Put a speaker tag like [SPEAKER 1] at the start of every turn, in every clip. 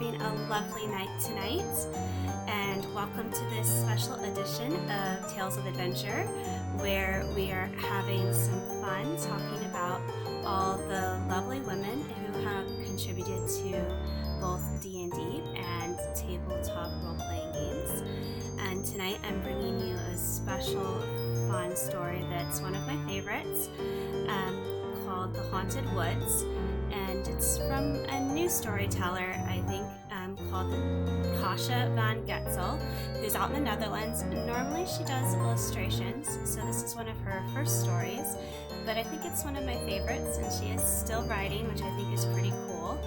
[SPEAKER 1] having a lovely night tonight, and welcome to this special edition of Tales of Adventure, where we are having some fun talking about all the lovely women who have contributed to both D&D and tabletop role-playing games. And tonight I'm bringing you a special fun story that's one of my favorites, called The Haunted Woods. And it's from a new storyteller, I think, called Kasha van Getzel, who's out in the Netherlands. Normally she does illustrations, so this is one of her first stories, but I think it's one of my favorites, and she is still writing, which I think is pretty cool.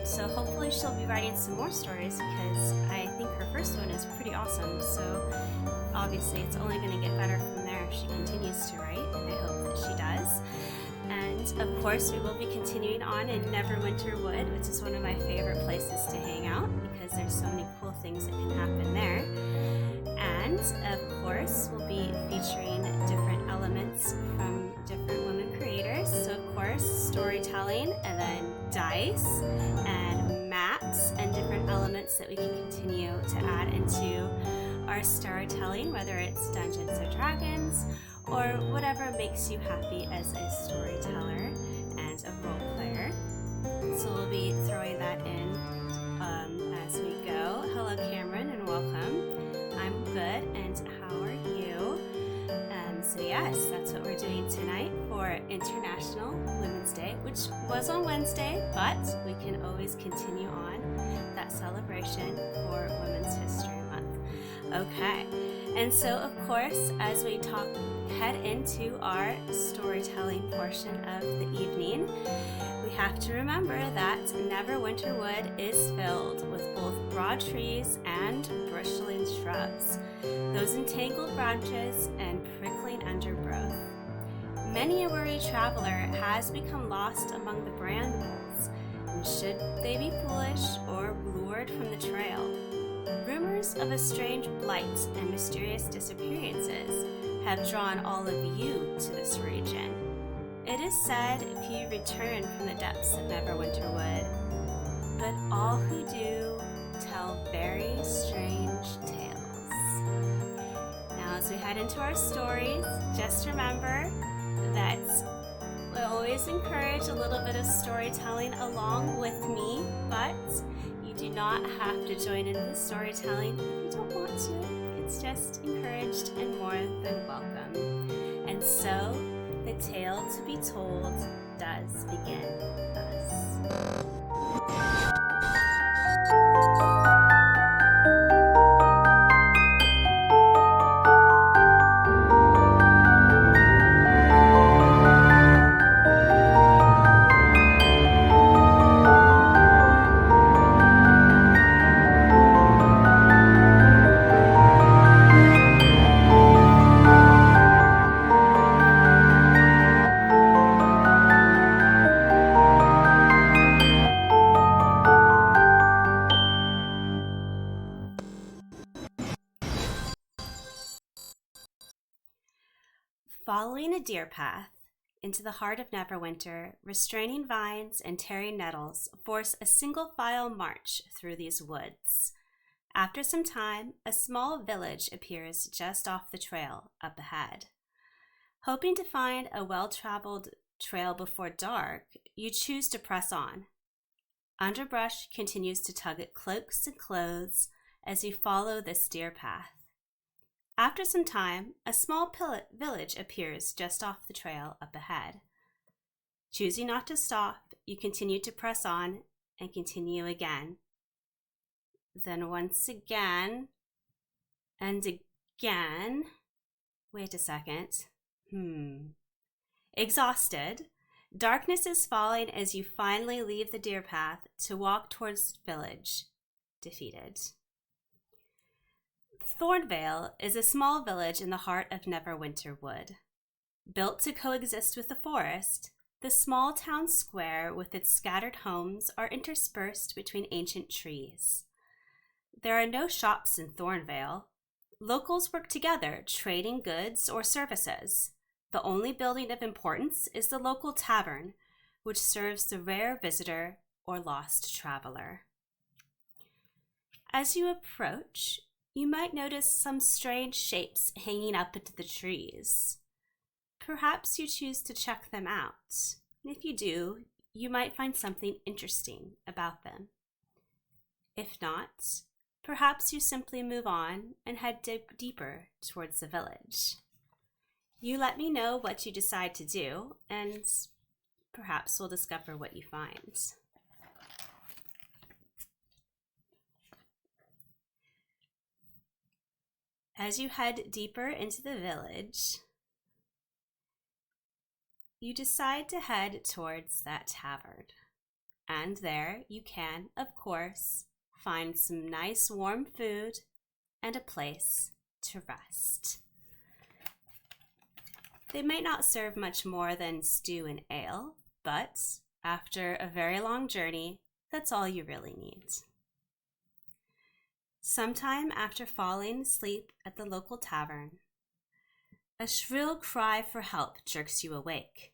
[SPEAKER 1] So hopefully she'll be writing some more stories, because I think her first one is pretty awesome, so obviously it's only going to get better from there if she continues to write, and I hope that she does. And of course, we will be continuing on in Neverwinter Wood, which is one of my favorite places to hang out because there's so many cool things that can happen there. And of course, we'll be featuring different elements from different women creators. So of course, storytelling, and then dice and maps and different elements that we can continue to add into our storytelling, whether it's Dungeons or Dragons, or whatever makes you happy as a storyteller and a role player. So we'll be throwing that in as we go. Hello Cameron, and welcome. I'm good, and how are you? So yes, that's what we're doing tonight for International Women's Day, which was on Wednesday, but we can always continue on that celebration for Women's History Month. Okay, and so of course, as we head into our storytelling portion of the evening, we have to remember that Neverwinter Wood is filled with both broad trees and bristling shrubs, those entangled branches and prickling undergrowth. Many a weary traveler has become lost among the brambles, and should they be foolish or lured from the trail, rumors of a strange blight and mysterious disappearances have drawn all of you to this region. It is said few return from the depths of Neverwinter Wood, but all who do tell very strange tales. Now, as we head into our stories, just remember that we always encourage a little bit of storytelling along with me, but you do not have to join in the storytelling if you don't want to. It's just encouraged and more than welcome. And so, the tale to be told does begin thus. Following a deer path into the heart of Neverwinter, restraining vines and tearing nettles force a single file march through these woods. After some time, a small village appears just off the trail up ahead. Hoping to find a well-traveled trail before dark, you choose to press on. Underbrush continues to tug at cloaks and clothes as you follow this deer path. After some time, a small village appears just off the trail up ahead. Choosing not to stop, you continue to press on and continue again. Then once again, and again. Wait a second. Exhausted, darkness is falling as you finally leave the deer path to walk towards the village, defeated. Thornvale is a small village in the heart of Neverwinter Wood. Built to coexist with the forest, the small town square with its scattered homes are interspersed between ancient trees. There are no shops in Thornvale. Locals work together, trading goods or services. The only building of importance is the local tavern, which serves the rare visitor or lost traveler. As you approach, you might notice some strange shapes hanging up into the trees. Perhaps you choose to check them out. And if you do, you might find something interesting about them. If not, perhaps you simply move on and head deeper towards the village. You let me know what you decide to do, and perhaps we'll discover what you find. As you head deeper into the village, you decide to head towards that tavern. And there you can, of course, find some nice warm food and a place to rest. They might not serve much more than stew and ale, but after a very long journey, that's all you really need. Sometime after falling asleep at the local tavern, a shrill cry for help jerks you awake.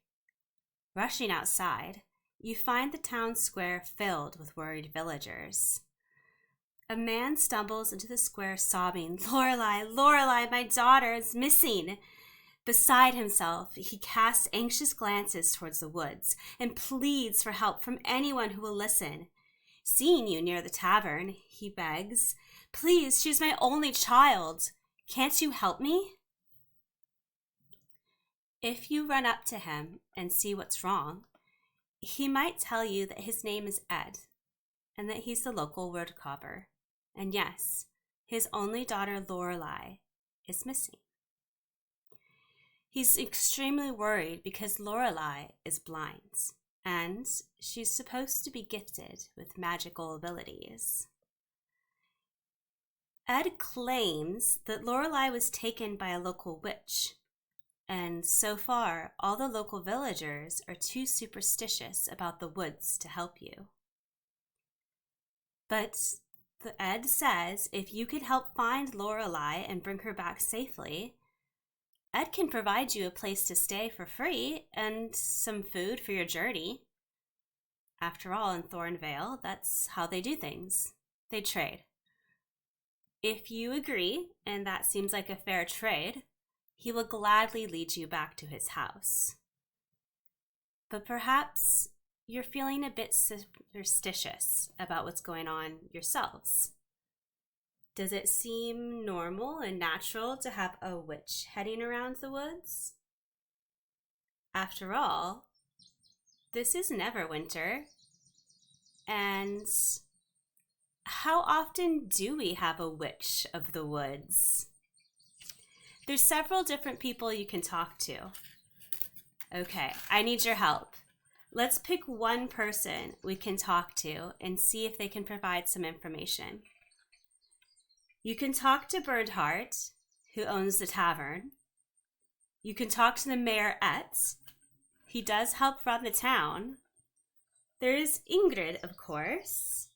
[SPEAKER 1] Rushing outside, you find the town square filled with worried villagers. A man stumbles into the square sobbing, "Lorelei, Lorelei, my daughter is missing." Beside himself, he casts anxious glances towards the woods and pleads for help from anyone who will listen. Seeing you near the tavern, he begs, "Please, she's my only child. Can't you help me?" If you run up to him and see what's wrong, he might tell you that his name is Ed and that he's the local woodcarver. And yes, his only daughter Lorelei is missing. He's extremely worried because Lorelei is blind, and she's supposed to be gifted with magical abilities. Ed claims that Lorelei was taken by a local witch, and so far, all the local villagers are too superstitious about the woods to help you. But Ed says if you could help find Lorelei and bring her back safely, Ed can provide you a place to stay for free and some food for your journey. After all, in Thornvale, that's how they do things. They trade. If you agree, and that seems like a fair trade, he will gladly lead you back to his house. But perhaps you're feeling a bit superstitious about what's going on yourselves. Does it seem normal and natural to have a witch heading around the woods? After all, this is Neverwinter, and how often do we have a witch of the woods? There's several different people you can talk to. Okay, I need your help. Let's pick one person we can talk to and see if they can provide some information. You can talk to Bernhardt, who owns the tavern. You can talk to the mayor Etz. He does help run the town. There is Ingrid, of course.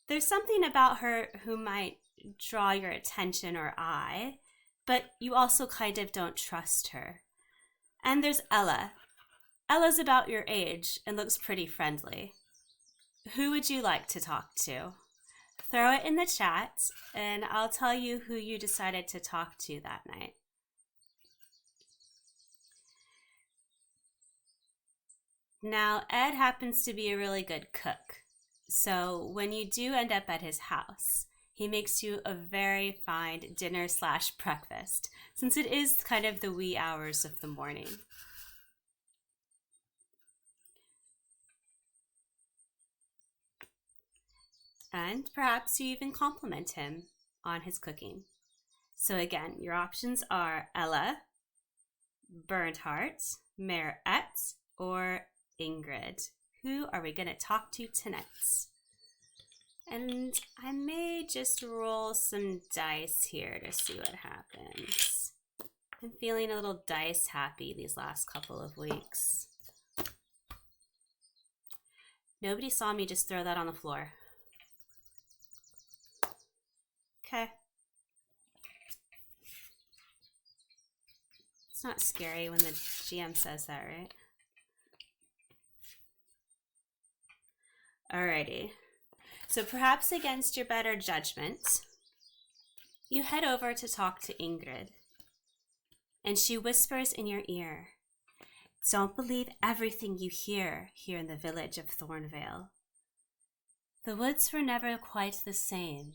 [SPEAKER 1] There's something about her who might draw your attention or eye, but you also kind of don't trust her. And there's Ella. Ella's about your age and looks pretty friendly. Who would you like to talk to? Throw it in the chat, and I'll tell you who you decided to talk to that night. Now, Ed happens to be a really good cook, so when you do end up at his house, he makes you a very fine dinner/breakfast, since it is kind of the wee hours of the morning. And perhaps you even compliment him on his cooking. So again, your options are Ella, Bernhardt, Mayor Etz, or Ingrid. Who are we going to talk to tonight? And I may just roll some dice here to see what happens. I'm feeling a little dice happy these last couple of weeks. Nobody saw me just throw that on the floor. Okay. It's not scary when the GM says that, right? Alrighty. So perhaps against your better judgment, you head over to talk to Ingrid, and she whispers in your ear, "Don't believe everything you hear here in the village of Thornvale. The woods were never quite the same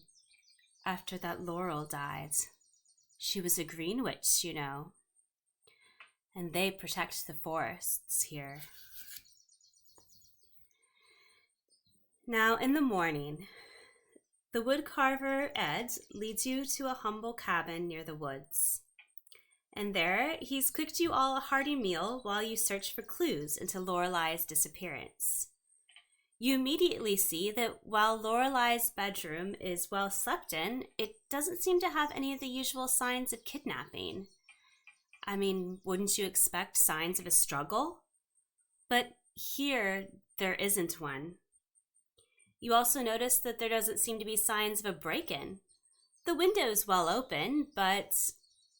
[SPEAKER 1] after that Laurel died. She was a green witch, you know, and they protect the forests here." Now in the morning, the woodcarver Ed leads you to a humble cabin near the woods. And there, he's cooked you all a hearty meal while you search for clues into Lorelei's disappearance. You immediately see that while Lorelei's bedroom is well slept in, it doesn't seem to have any of the usual signs of kidnapping. I mean, wouldn't you expect signs of a struggle? But here, there isn't one. You also notice that there doesn't seem to be signs of a break-in. The window's well open, but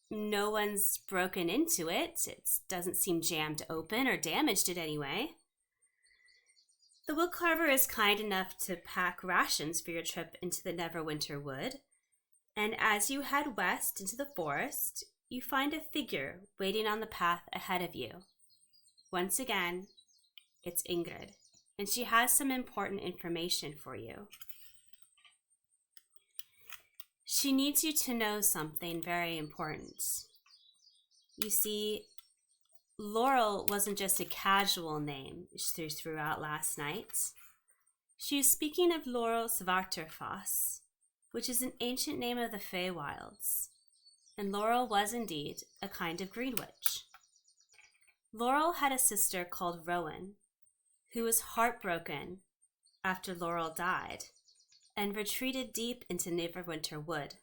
[SPEAKER 1] no one's broken into it. It doesn't seem jammed open or damaged in any way. The woodcarver is kind enough to pack rations for your trip into the Neverwinter Wood, and as you head west into the forest, you find a figure waiting on the path ahead of you. Once again, it's Ingrid, and she has some important information for you. She needs you to know something very important. You see, Laurel wasn't just a casual name she threw out last night. She was speaking of Laurel Svarterfoss, which is an ancient name of the Feywilds, and Laurel was indeed a kind of green witch. Laurel had a sister called Rowan, who was heartbroken after Laurel died and retreated deep into Neverwinter Wood.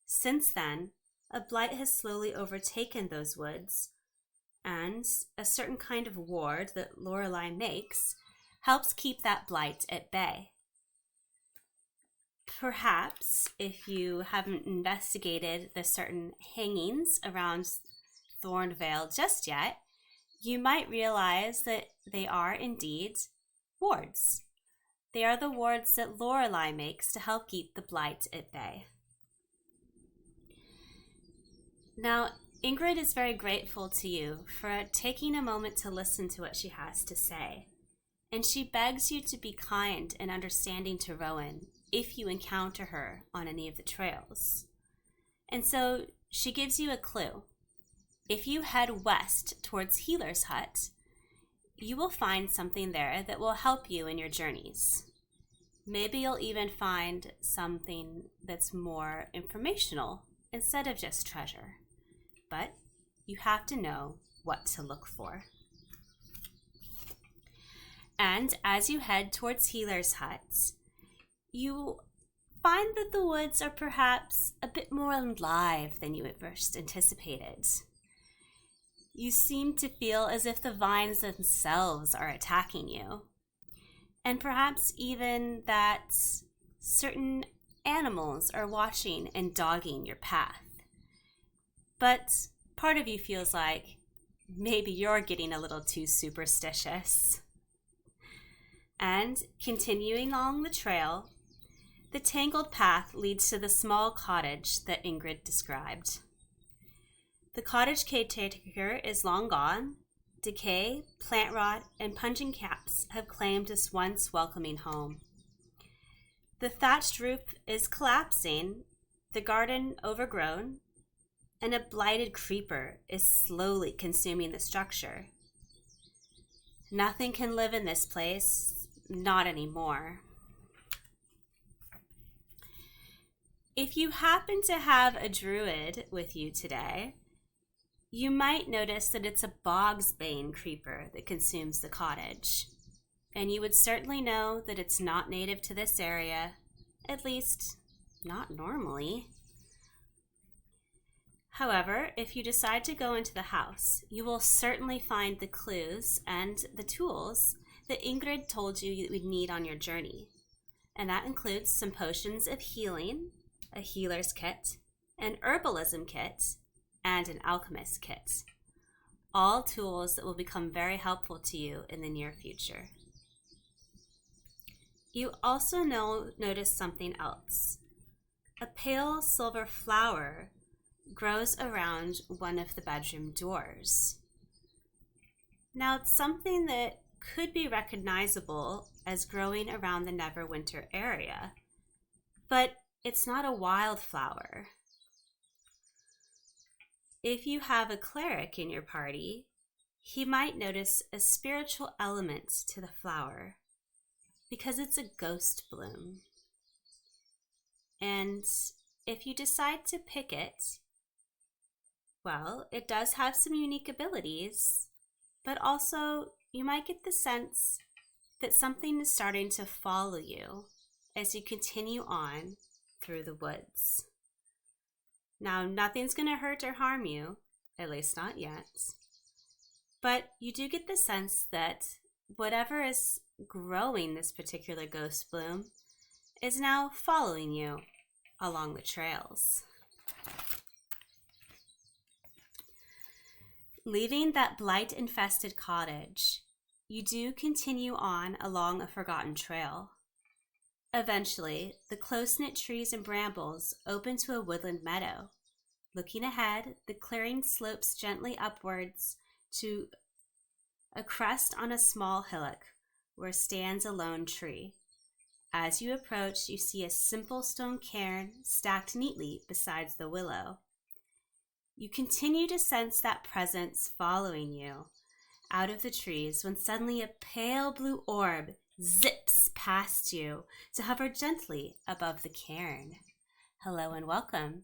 [SPEAKER 1] Since then, a blight has slowly overtaken those woods, and a certain kind of ward that Lorelei makes helps keep that blight at bay. Perhaps, if you haven't investigated the certain hangings around Thornvale just yet, you might realize that they are indeed wards. They are the wards that Lorelei makes to help keep the blight at bay. Now, Ingrid is very grateful to you for taking a moment to listen to what she has to say, and she begs you to be kind and understanding to Rowan if you encounter her on any of the trails. And so she gives you a clue. If you head west towards Healer's Hut, you will find something there that will help you in your journeys. Maybe you'll even find something that's more informational instead of just treasure. But you have to know what to look for. And as you head towards Healer's Hut, you find that the woods are perhaps a bit more alive than you at first anticipated. You seem to feel as if the vines themselves are attacking you, and perhaps even that certain animals are watching and dogging your path. But part of you feels like maybe you're getting a little too superstitious. And continuing along the trail, the tangled path leads to the small cottage that Ingrid described. The cottage caretaker is long gone. Decay, plant rot, and puncheon caps have claimed this once welcoming home. The thatched roof is collapsing, the garden overgrown, and a blighted creeper is slowly consuming the structure. Nothing can live in this place, not anymore. If you happen to have a druid with you today, you might notice that it's a bogsbane creeper that consumes the cottage, and you would certainly know that it's not native to this area, at least not normally. However, if you decide to go into the house, you will certainly find the clues and the tools that Ingrid told you would need on your journey, and that includes some potions of healing, a healer's kit, an herbalism kit, and an alchemist kit. All tools that will become very helpful to you in the near future. You also notice something else. A pale silver flower grows around one of the bedroom doors. Now, it's something that could be recognizable as growing around the Neverwinter area, but it's not a wildflower. If you have a cleric in your party, he might notice a spiritual element to the flower because it's a ghost bloom. And if you decide to pick it, well, it does have some unique abilities, but also you might get the sense that something is starting to follow you as you continue on through the woods. Now, nothing's going to hurt or harm you, at least not yet, but you do get the sense that whatever is growing this particular ghost bloom is now following you along the trails. Leaving that blight-infested cottage, you do continue on along a forgotten trail. Eventually, the close-knit trees and brambles open to a woodland meadow. Looking ahead, the clearing slopes gently upwards to a crest on a small hillock where stands a lone tree. As you approach, you see a simple stone cairn stacked neatly beside the willow. You continue to sense that presence following you out of the trees when suddenly a pale blue orb zips past you to hover gently above the cairn. Hello and welcome.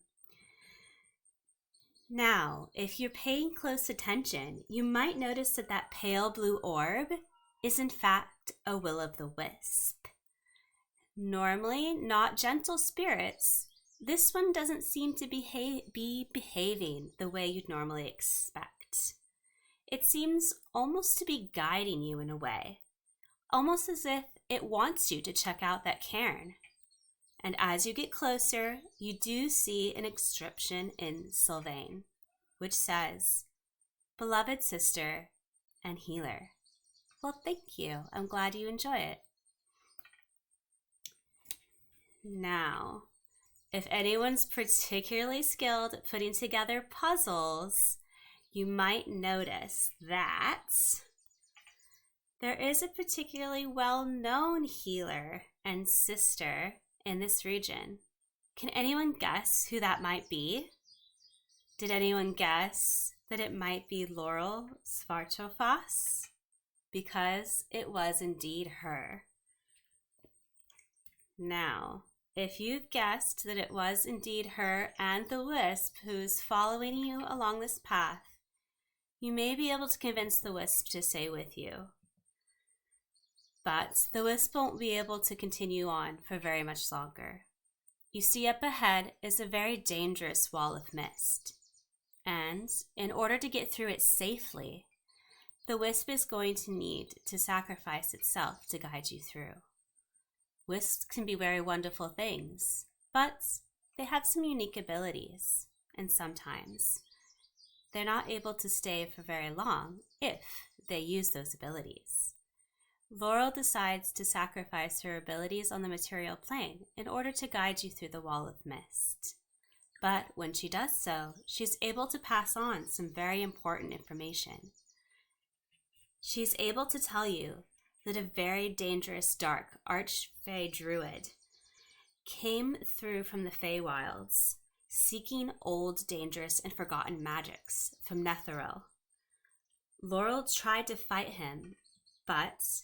[SPEAKER 1] Now, if you're paying close attention, you might notice that that pale blue orb is in fact a will-o'-the-wisp. Normally not gentle spirits, this one doesn't seem to be behaving the way you'd normally expect. It seems almost to be guiding you in a way, almost as if it wants you to check out that cairn. And as you get closer, you do see an inscription in Sylvain, which says, "Beloved sister and healer." Well, thank you. I'm glad you enjoy it. Now, if anyone's particularly skilled at putting together puzzles, you might notice that there is a particularly well-known healer and sister in this region. Can anyone guess who that might be? Did anyone guess that it might be Laurel Svartofas? Because it was indeed her. Now, if you've guessed that it was indeed her and the wisp who's following you along this path, you may be able to convince the wisp to stay with you. But the wisp won't be able to continue on for very much longer. You see up ahead is a very dangerous wall of mist. And in order to get through it safely, the wisp is going to need to sacrifice itself to guide you through. Wisps can be very wonderful things, but they have some unique abilities, and sometimes they're not able to stay for very long if they use those abilities. Laurel decides to sacrifice her abilities on the material plane in order to guide you through the wall of mist. But when she does so, she's able to pass on some very important information. She's able to tell you that a very dangerous dark archfey druid came through from the Feywilds, seeking old, dangerous, and forgotten magics from Netheril. Laurel tried to fight him, but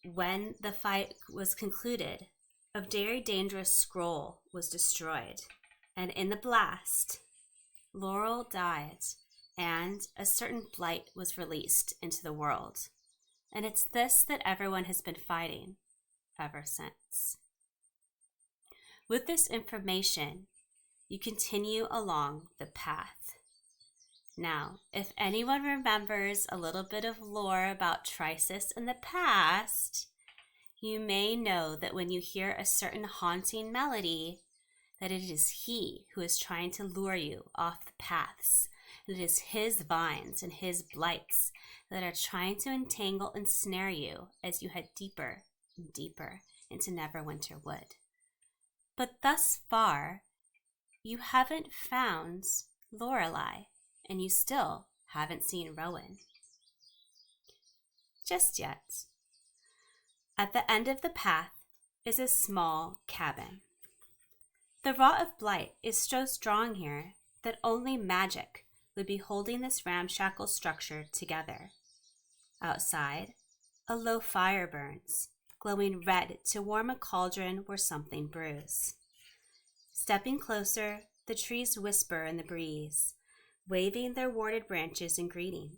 [SPEAKER 1] when the fight was concluded, a very dangerous scroll was destroyed, and in the blast, Laurel died, and a certain blight was released into the world. And it's this that everyone has been fighting ever since. With this information, you continue along the path. Now, if anyone remembers a little bit of lore about Trisis in the past, you may know that when you hear a certain haunting melody, that it is he who is trying to lure you off the paths. It is his vines and his blights that are trying to entangle and snare you as you head deeper and deeper into Neverwinter Wood. But thus far, you haven't found Lorelei, and you still haven't seen Rowan. Just yet. At the end of the path is a small cabin. The rot of blight is so strong here that only magic would be holding this ramshackle structure together. Outside, a low fire burns, glowing red to warm a cauldron where something brews. Stepping closer, the trees whisper in the breeze, waving their warded branches in greeting.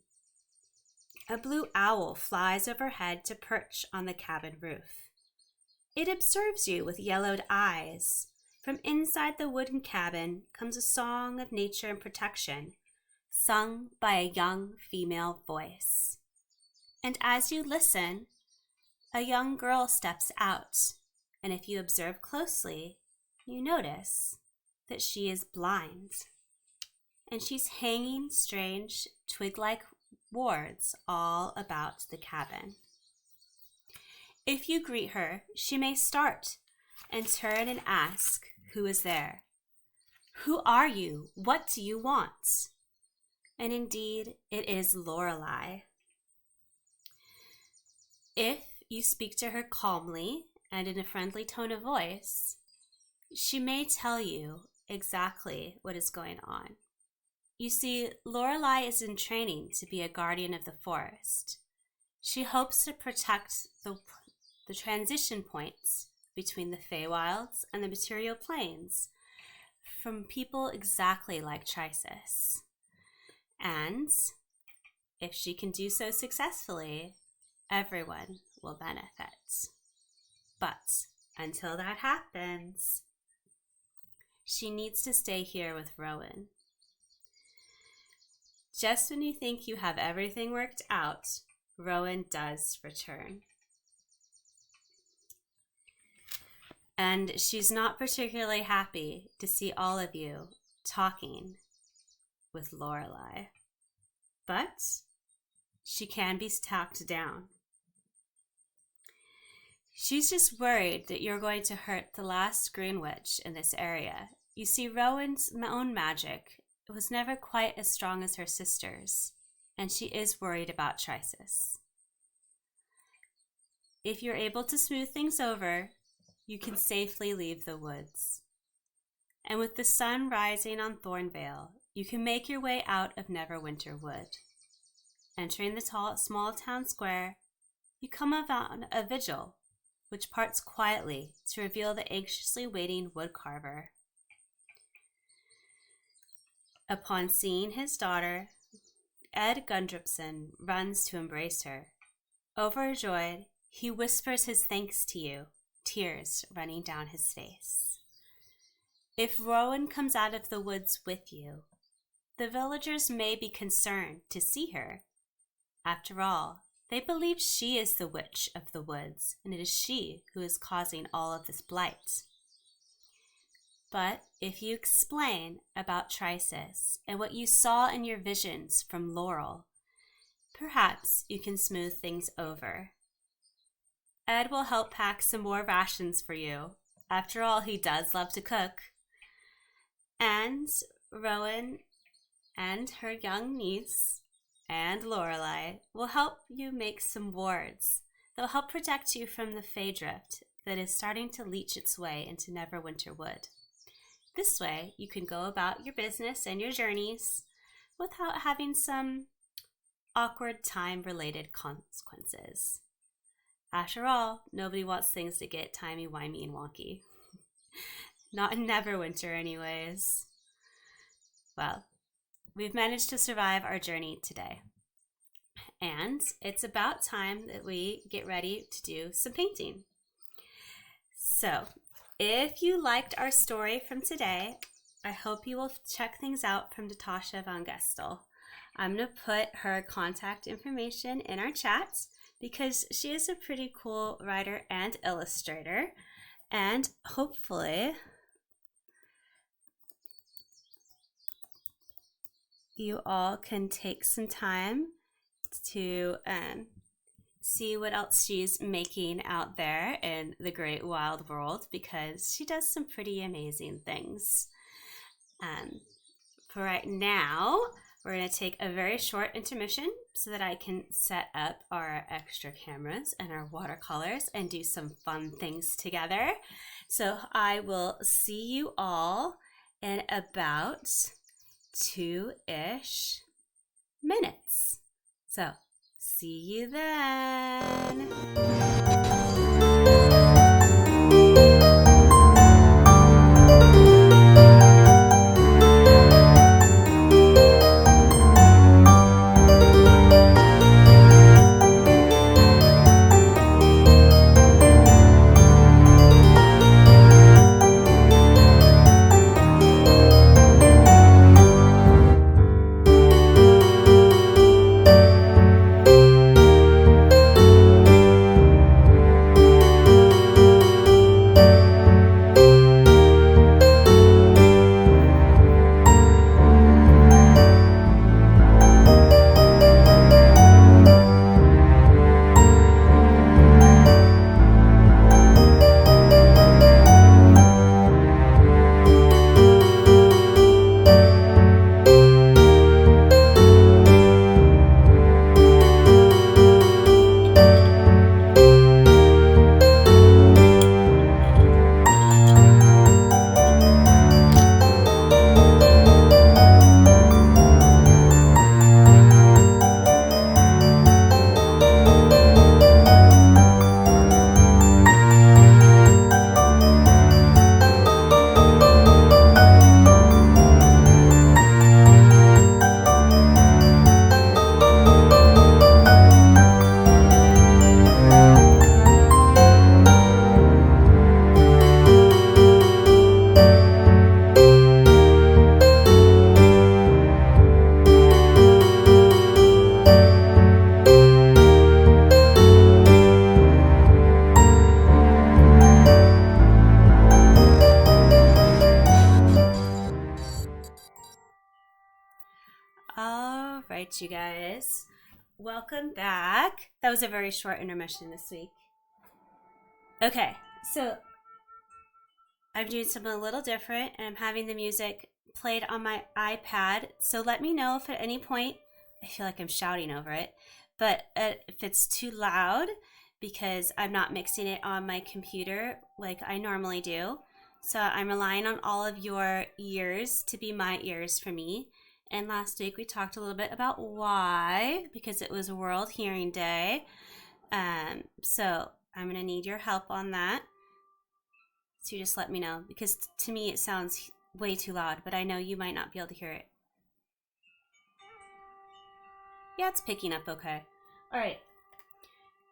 [SPEAKER 1] A blue owl flies overhead to perch on the cabin roof. It observes you with yellowed eyes. From inside the wooden cabin comes a song of nature and protection, sung by a young female voice. And as you listen, a young girl steps out, and if you observe closely, you notice that she is blind, and she's hanging strange twig-like wards all about the cabin. If you greet her, she may start and turn and ask who is there. Who are you? What do you want? And indeed, it is Lorelei. If you speak to her calmly and in a friendly tone of voice, she may tell you exactly what is going on. You see, Lorelei is in training to be a guardian of the forest. She hopes to protect the transition points between the Feywilds and the material planes from people exactly like Trisis. And if she can do so successfully, everyone will benefit. But until that happens, she needs to stay here with Rowan. Just when you think you have everything worked out, Rowan does return. And she's not particularly happy to see all of you talking with Lorelei. But she can be talked down. She's just worried that you're going to hurt the last Green Witch in this area. You see, Rowan's own magic was never quite as strong as her sister's, and she is worried about Trisis. If you're able to smooth things over, you can safely leave the woods. And with the sun rising on Thornvale, you can make your way out of Neverwinter Wood. Entering the small town square, you come upon a vigil, which parts quietly to reveal the anxiously waiting woodcarver. Upon seeing his daughter, Ed Gundrupson runs to embrace her. Overjoyed, he whispers his thanks to you, tears running down his face. If Rowan comes out of the woods with you, the villagers may be concerned to see her. After all, they believe she is the witch of the woods, and it is she who is causing all of this blight. But if you explain about Trisis and what you saw in your visions from Laurel, perhaps you can smooth things over. Ed will help pack some more rations for you. After all, he does love to cook. And Rowan and her young niece and Lorelei will help you make some wards that will help protect you from the Fey drift that is starting to leach its way into Neverwinter Wood. This way, you can go about your business and your journeys without having some awkward time-related consequences. After all, nobody wants things to get timey-wimey and wonky. Not in Neverwinter, anyways. Well, we've managed to survive our journey today. And it's about time that we get ready to do some painting. So, if you liked our story from today, I hope you will check things out from Natasha Van Gestel. I'm going to put her contact information in our chat because she is a pretty cool writer and illustrator. And hopefully you all can take some time to see what else she's making out there in the great wild world, because she does some pretty amazing things. For right now, we're going to take a very short intermission so that I can set up our extra cameras and our watercolors and do some fun things together. So I will see you all in about 2-ish minutes. So see you then. All right, you guys, welcome back. That was a very short intermission this week. Okay, so I'm doing something a little different, and I'm having the music played on my iPad. So let me know if at any point I feel like I'm shouting over it, but if it's too loud, because I'm not mixing it on my computer like I normally do. So I'm relying on all of your ears to be my ears for me. And last week we talked a little bit about why, because it was World Hearing Day. So I'm going to need your help on that. So you just let me know, because to me it sounds way too loud, but I know you might not be able to hear it. Yeah, it's picking up okay. All right.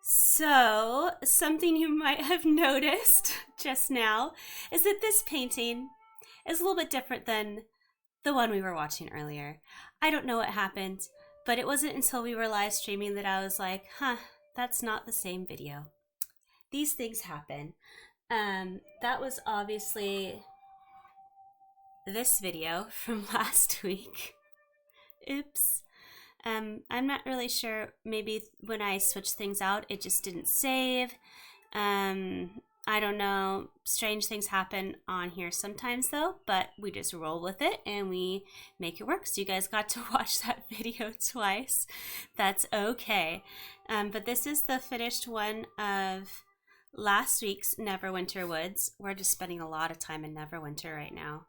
[SPEAKER 1] So something you might have noticed just now is that this painting is a little bit different than the one we were watching earlier. I don't know what happened, but it wasn't until we were live streaming that I was like, that's not the same video. These things happen. That was obviously this video from last week. Oops. I'm not really sure. Maybe when I switched things out, it just didn't save. I don't know. Strange things happen on here sometimes though, but we just roll with it and we make it work. So you guys got to watch that video twice. That's okay. But this is the finished one of last week's Neverwinter Woods. We're just spending a lot of time in Neverwinter right now.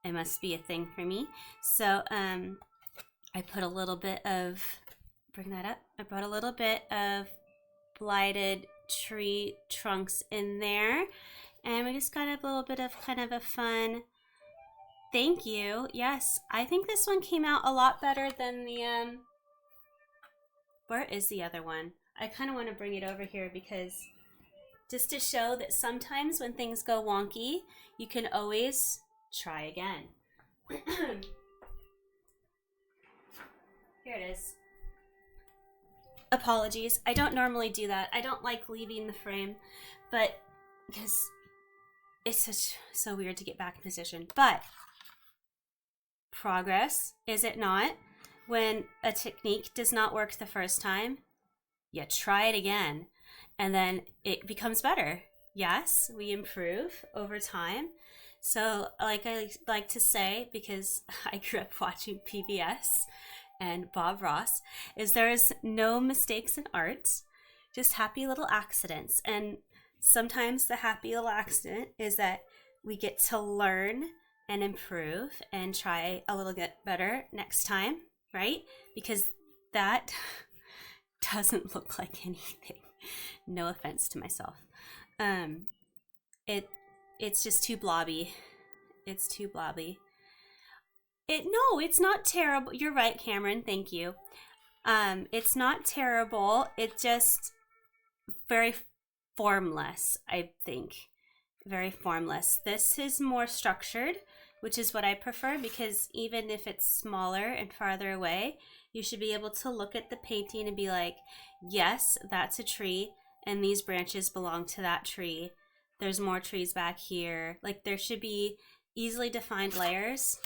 [SPEAKER 1] It must be a thing for me. So I put a little bit of, bring that up. I brought a little bit of blighted tree trunks in there, and we just got a little bit of kind of a fun thank you. Yes, I think this one came out a lot better than the where is the other one? I kind of want to bring it over here, because just to show that sometimes when things go wonky, you can always try again. Here it is. Apologies, I don't normally do that. I don't like leaving the frame, but because it's so weird to get back in position. But progress, is it not? When a technique does not work the first time, you try it again, and then it becomes better. Yes, we improve over time. So, like I like to say, because I grew up watching PBS and Bob Ross, is there's no mistakes in art, just happy little accidents. And sometimes the happy little accident is that we get to learn and improve and try a little bit better next time, right? Because that doesn't look like anything. No offense to myself. It's just too blobby. It's too blobby. No, it's not terrible. You're right, Cameron. Thank you. It's not terrible. It's just very formless, I think. Very formless. This is more structured, which is what I prefer, because even if it's smaller and farther away, you should be able to look at the painting and be like, yes, that's a tree, and these branches belong to that tree. There's more trees back here. Like, there should be easily defined layers.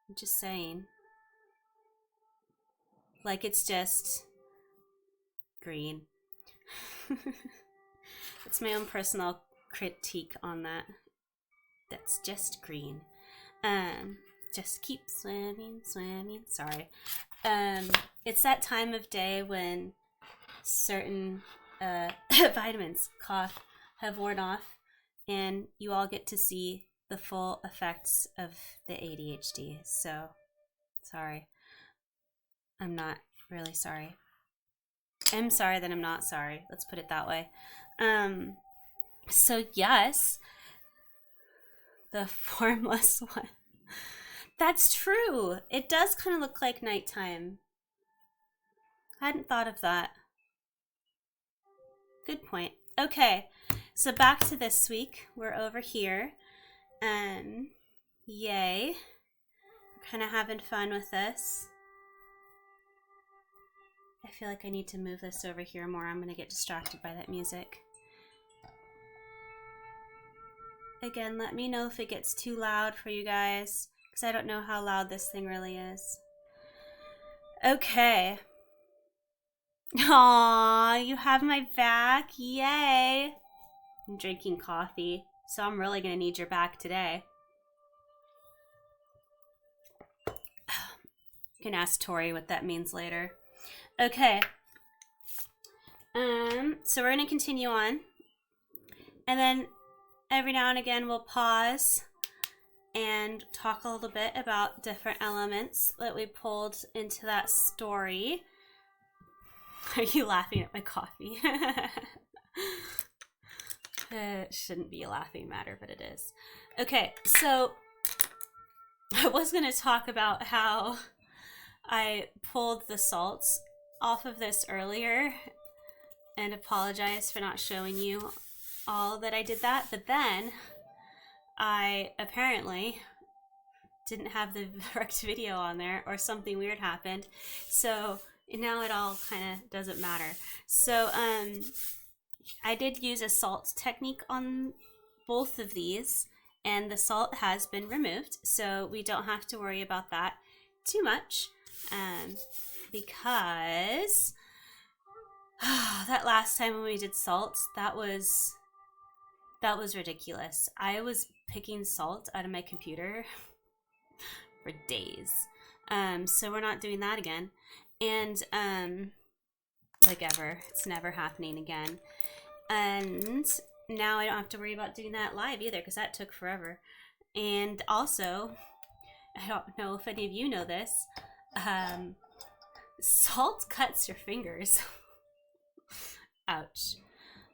[SPEAKER 1] I'm just saying. Like, it's just green. It's my own personal critique on that. That's just green. Just keep swimming, swimming. Sorry. It's that time of day when certain vitamins, cough, have worn off, and you all get to see the full effects of the ADHD. So, sorry. I'm not really sorry. I'm sorry that I'm not sorry. Let's put it that way. So yes, the formless one. That's true. It does kind of look like nighttime. I hadn't thought of that. Good point. Okay, so back to this week. We're over here. Yay. We're kind of having fun with this. I feel like I need to move this over here more. I'm going to get distracted by that music. Again, let me know if it gets too loud for you guys, because I don't know how loud this thing really is. Okay. Aw, you have my back. Yay. I'm drinking coffee, so I'm really going to need your back today. You can ask Tori what that means later. Okay. So we're going to continue on. And then every now and again we'll pause and talk a little bit about different elements that we pulled into that story. Are you laughing at my coffee? It shouldn't be a laughing matter, but it is. Okay, so I was going to talk about how I pulled the salts off of this earlier and apologize for not showing you all that I did that, but then I apparently didn't have the correct video on there, or something weird happened, so now it all kind of doesn't matter. So I did use a salt technique on both of these, and the salt has been removed, so we don't have to worry about that too much, because that last time when we did salt, that was ridiculous. I was picking salt out of my computer for days. So we're not doing that again. And like ever. It's never happening again. And now I don't have to worry about doing that live either, because that took forever. And also, I don't know if any of you know this, salt cuts your fingers. Ouch.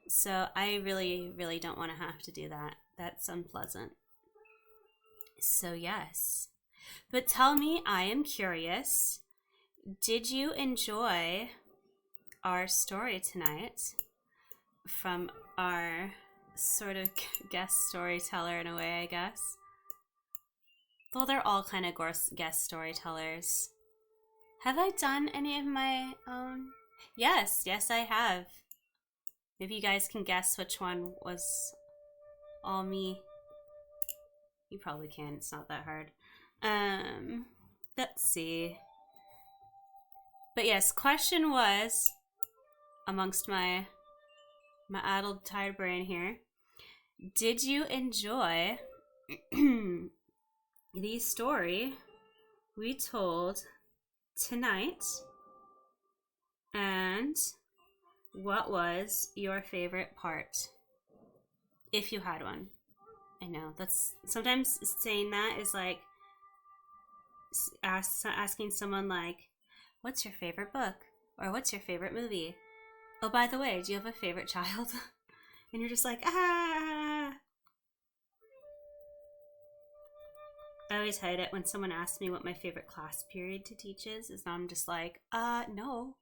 [SPEAKER 1] So I really, really don't want to have to do that. That's unpleasant. So yes. But tell me, I am curious, did you enjoy our story tonight from our sort of guest storyteller in a way, I guess? Well, they're all kind of guest storytellers. Have I done any of my own? Yes, I have. Maybe you guys can guess which one was all me. You probably can, it's not that hard. Let's see. But yes, question was, amongst my addled, tired brain here, did you enjoy the story we told tonight? And what was your favorite part? If you had one. I know, that's sometimes saying that is like asking someone like, what's your favorite book? Or what's your favorite movie? Oh, by the way, do you have a favorite child? And you're just like, ah. I always hate it when someone asks me what my favorite class period to teach is I'm just like, no.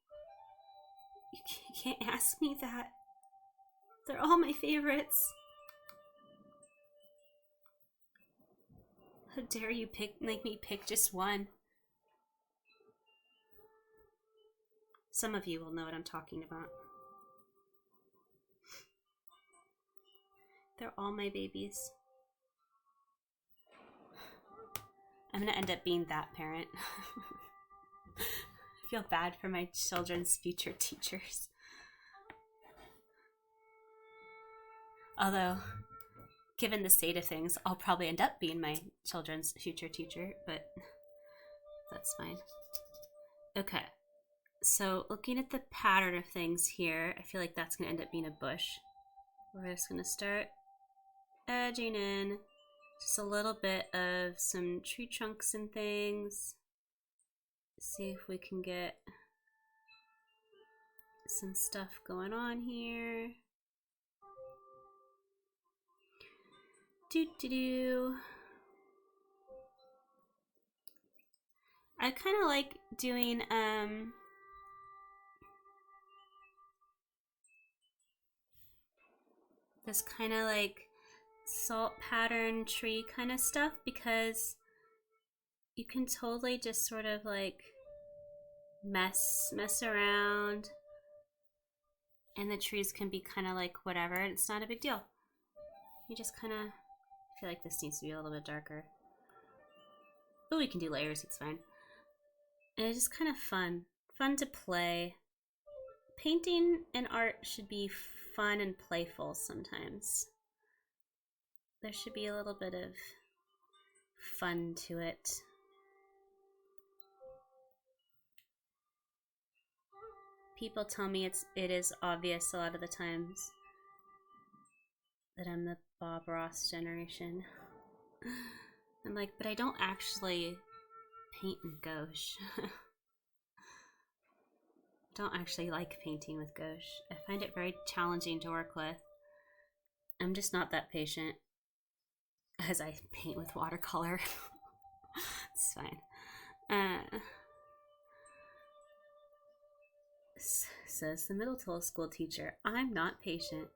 [SPEAKER 1] You can't ask me that. They're all my favorites. How dare you make me pick just one? Some of you will know what I'm talking about. They're all my babies. I'm gonna end up being that parent. I feel bad for my children's future teachers. Although, given the state of things, I'll probably end up being my children's future teacher, but that's fine. Okay, so looking at the pattern of things here, I feel like that's gonna end up being a bush. We're just gonna start edging in just a little bit of some tree trunks and things. See if we can get some stuff going on here. I kind of like doing this kind of like salt pattern tree kind of stuff, because you can totally just sort of like mess around, and the trees can be kind of like whatever, and it's not a big deal. You just kind of feel like this needs to be a little bit darker, but we can do layers, it's fine. And it's just kind of fun to play. Painting and art should be fun and playful sometimes. There should be a little bit of fun to it. People tell me it is obvious a lot of the times that I'm the Bob Ross generation. I'm like, but I don't actually paint in gouache. I don't actually like painting with gouache. I find it very challenging to work with. I'm just not that patient as I paint with watercolor. It's fine. Says the middle school teacher, I'm not patient.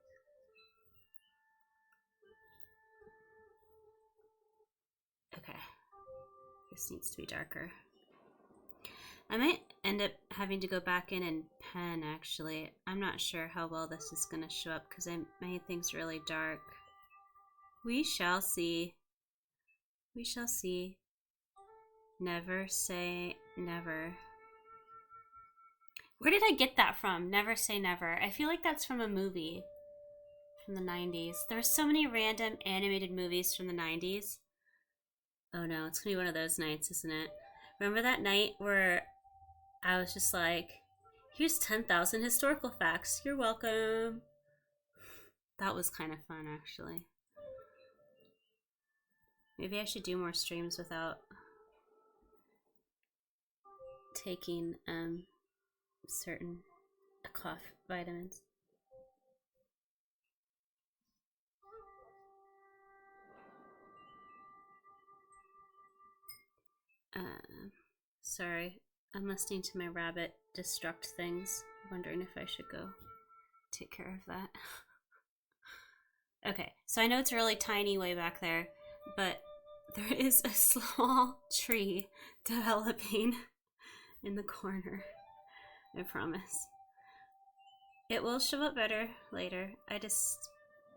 [SPEAKER 1] Okay, this needs to be darker. I might end up having to go back in and pen, actually. I'm not sure how well this is going to show up because I made things really dark. We shall see. We shall see. Never say never. Where did I get that from? Never say never. I feel like that's from a movie from the 90s. There were so many random animated movies from the 90s. Oh no, it's gonna be one of those nights, isn't it? Remember that night where I was just like, here's 10,000 historical facts. You're welcome. That was kind of fun, actually. Maybe I should do more streams without taking certain cough vitamins. Sorry, I'm listening to my rabbit destruct things. Wondering if I should go take care of that. Okay, so I know it's really tiny way back there, but there is a small tree developing in the corner. I promise. It will show up better later. I just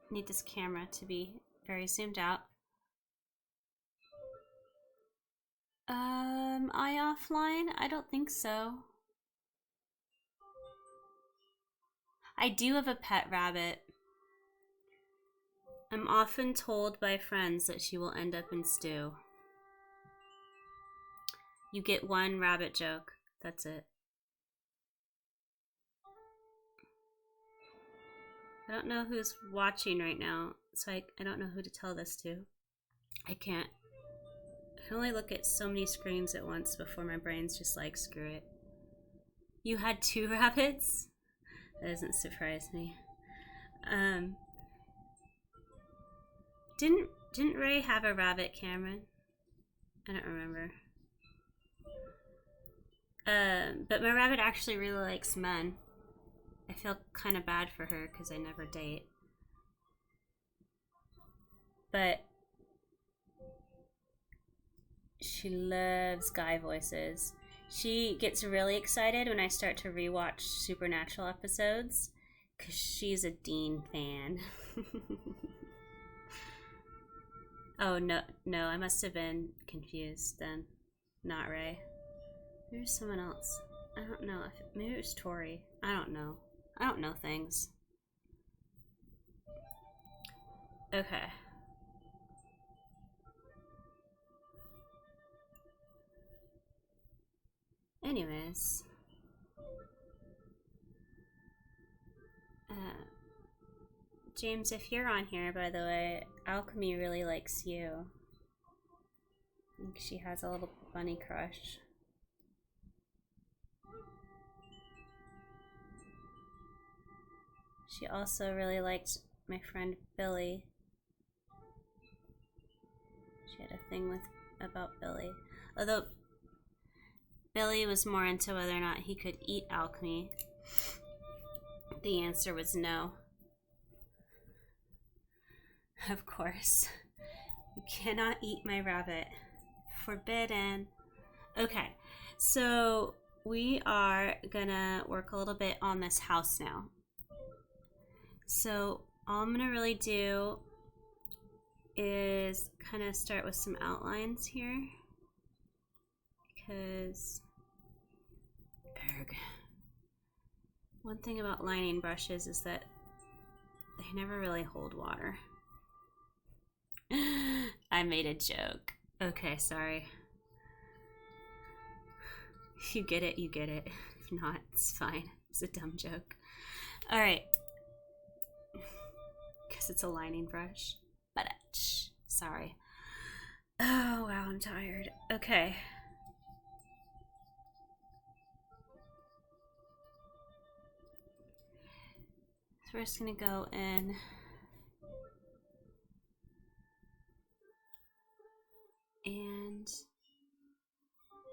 [SPEAKER 1] need this camera to be very zoomed out. I offline? I don't think so. I do have a pet rabbit. I'm often told by friends that she will end up in stew. You get one rabbit joke. That's it. I don't know who's watching right now, so I don't know who to tell this to. I can only look at so many screens at once before my brain's just like, screw it. You had 2 rabbits? That doesn't surprise me. Didn't Ray have a rabbit, Cameron? I don't remember. But my rabbit actually really likes men. I feel kind of bad for her because I never date. But she loves guy voices. She gets really excited when I start to rewatch Supernatural episodes because she's a Dean fan. Oh, no, I must have been confused then. Not Ray. Maybe someone else. I don't know. Maybe it was Tori. I don't know. I don't know things. Okay. Anyways. James, if you're on here, by the way, Alchemy really likes you. I think she has a little bunny crush. She also really liked my friend Billy. She had a thing about Billy. Although Billy was more into whether or not he could eat alchemy. The answer was no. Of course. You cannot eat my rabbit. Forbidden. Okay, so we are gonna work a little bit on this house now. So all I'm gonna really do is kind of start with some outlines here, because one thing about lining brushes is that they never really hold water. I made a joke. Okay, sorry. If you get it, you get it. If not, it's fine. It's a dumb joke. Alright. Guess it's a lining brush. But sorry. Oh, wow, I'm tired. Okay. So we're just gonna go in.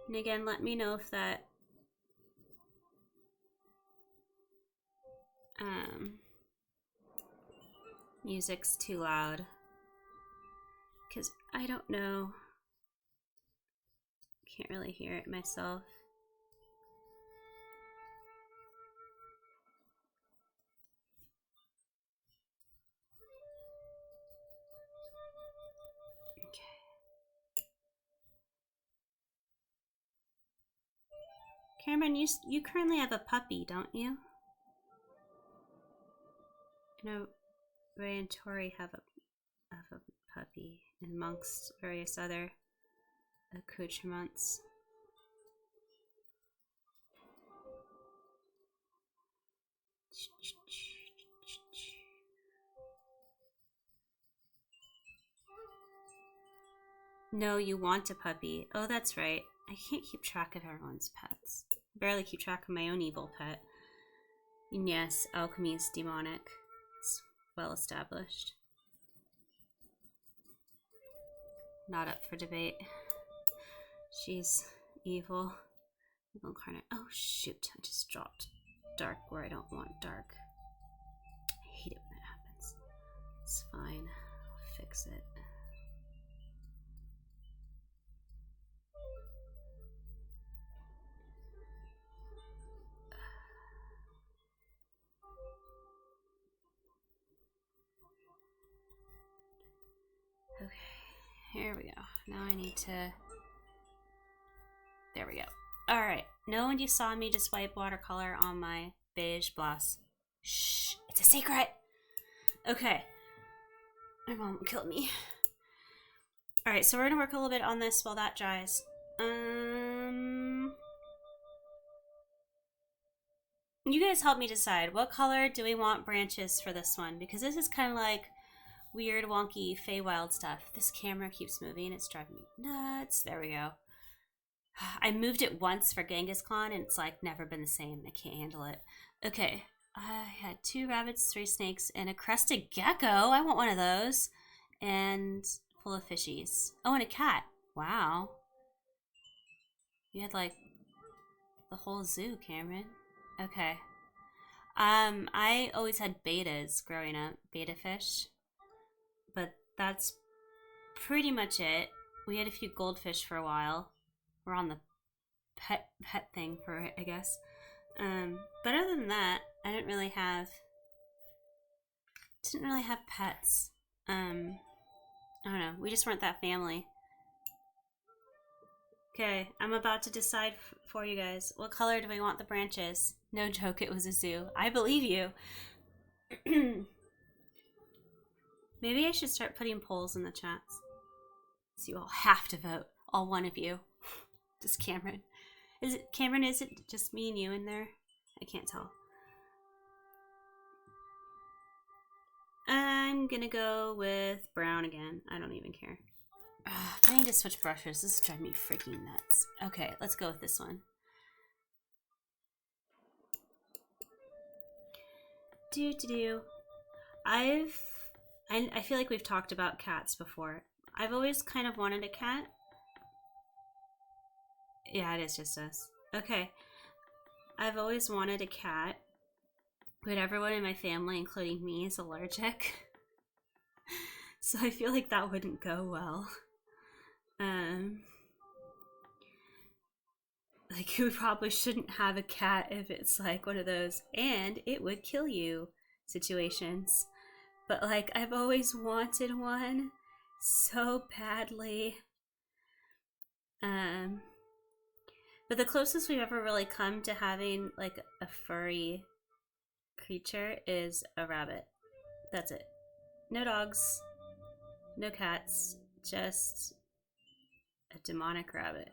[SPEAKER 1] And again, let me know if that music's too loud, because I don't know. Can't really hear it myself. Cameron, you currently have a puppy, don't you? I know Ray and Tori have a puppy, amongst various other accoutrements. No, you want a puppy. Oh, that's right. I can't keep track of everyone's pets. I barely keep track of my own evil pet. And yes, alchemy is demonic. It's well established. Not up for debate. She's evil. Evil incarnate. Oh shoot, I just dropped dark where I don't want dark. I hate it when that happens. It's fine. I'll fix it. Okay, here we go. Now I need to... There we go. Alright, know when you saw me just wipe watercolor on my beige blouse. Shh, it's a secret. Okay. My mom killed me. Alright, so we're gonna work a little bit on this while that dries. You guys help me decide. What color do we want branches for this one? Because this is kind of like weird, wonky, Feywild stuff. This camera keeps moving. It's driving me nuts. There we go. I moved it once for Genghis Khan, and it's like never been the same. I can't handle it. Okay. I had 2 rabbits, 3 snakes, and a crested gecko. I want one of those. And full of fishies. Oh, and a cat. Wow. You had like the whole zoo, Cameron. Okay. I always had betas growing up, beta fish. But that's pretty much it. We had a few goldfish for a while. We're on the pet thing for it, I guess. But other than that, I didn't really have pets. I don't know. We just weren't that family. Okay, I'm about to decide for you guys. What color do we want the branches? No joke, it was a zoo. I believe you. Maybe I should start putting polls in the chats. So you all have to vote. All one of you. Just Cameron. Is it just me and you in there? I can't tell. I'm gonna go with brown again. I don't even care. I need to switch brushes. This is driving me freaking nuts. Okay, let's go with this one. I feel like we've talked about cats before. I've always kind of wanted a cat. Yeah, it is just us. Okay. I've always wanted a cat, but everyone in my family, including me, is allergic. So I feel like that wouldn't go well. Like, we probably shouldn't have a cat if it's like one of those and it would kill you situations. But like, I've always wanted one so badly. But the closest we've ever really come to having like a furry creature is a rabbit. That's it. No dogs, no cats, just a demonic rabbit.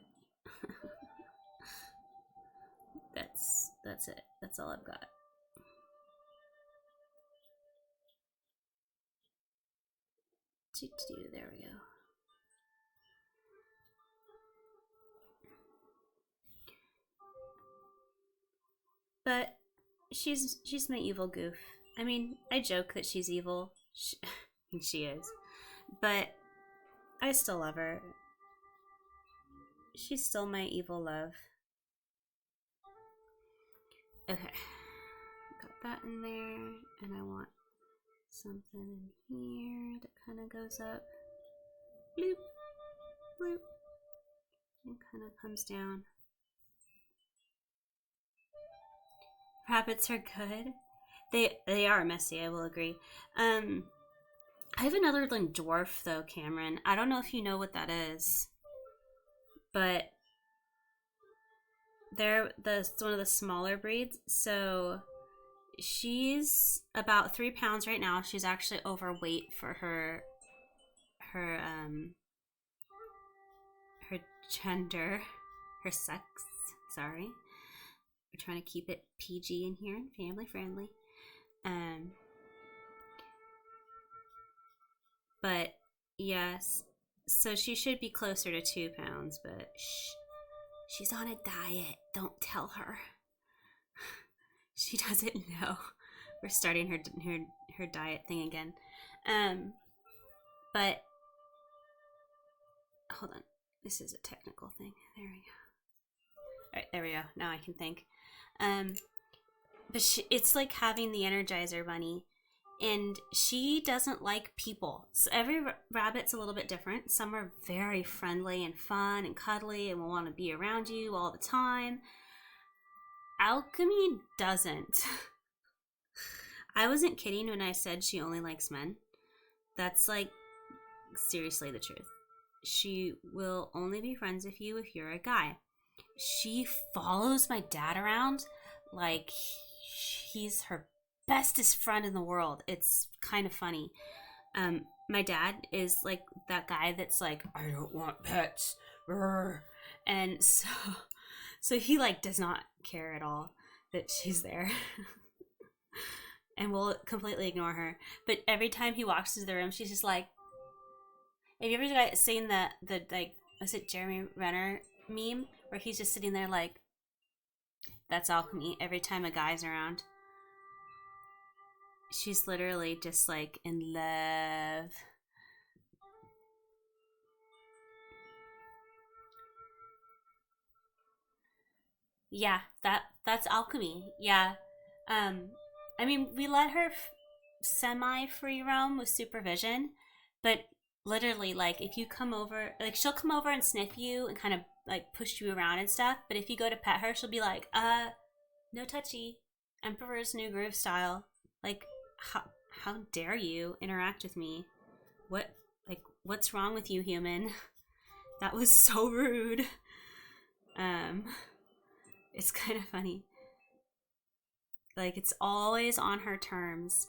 [SPEAKER 1] That's it. That's all I've got. There we go. But she's my evil goof. I mean, I joke that she's evil. She is. But I still love her. She's still my evil love. Okay. Got that in there. And I want something in here that kind of goes up. Bloop. Bloop. And kind of comes down. Rabbits are good. They are messy, I will agree. I have another like dwarf though, Cameron. I don't know if you know what that is, but they're one of the smaller breeds. So she's about 3 pounds right now. She's actually overweight for her gender, her sex. Sorry. We're trying to keep it PG in here and family friendly. But yes, so she should be closer to 2 pounds, but shh, she's on a diet. Don't tell her. She doesn't know. We're starting her diet thing again. But hold on. This is a technical thing. There we go. Alright, there we go. Now I can think. But it's like having the Energizer Bunny. And she doesn't like people. So every rabbit's a little bit different. Some are very friendly and fun and cuddly and will want to be around you all the time. Alchemy doesn't. I wasn't kidding when I said she only likes men. That's like seriously the truth. She will only be friends with you if you're a guy. She follows my dad around like he's her bestest friend in the world. It's kind of funny. My dad is like that guy that's like, I don't want pets. And so he like does not care at all that she's there. And will completely ignore her. But every time he walks into the room, she's just like, have you ever seen the like, was it Jeremy Renner meme where he's just sitting there like, that's alchemy every time a guy's around? She's literally just like in love. Yeah, that's alchemy. Yeah. I mean, we let her semi free roam with supervision, but literally, like, if you come over, like, she'll come over and sniff you and kind of like push you around and stuff. But if you go to pet her, she'll be like, no touchy, Emperor's New Groove style. Like, how dare you interact with me? What's wrong with you, human? That was so rude. It's kind of funny. Like, it's always on her terms.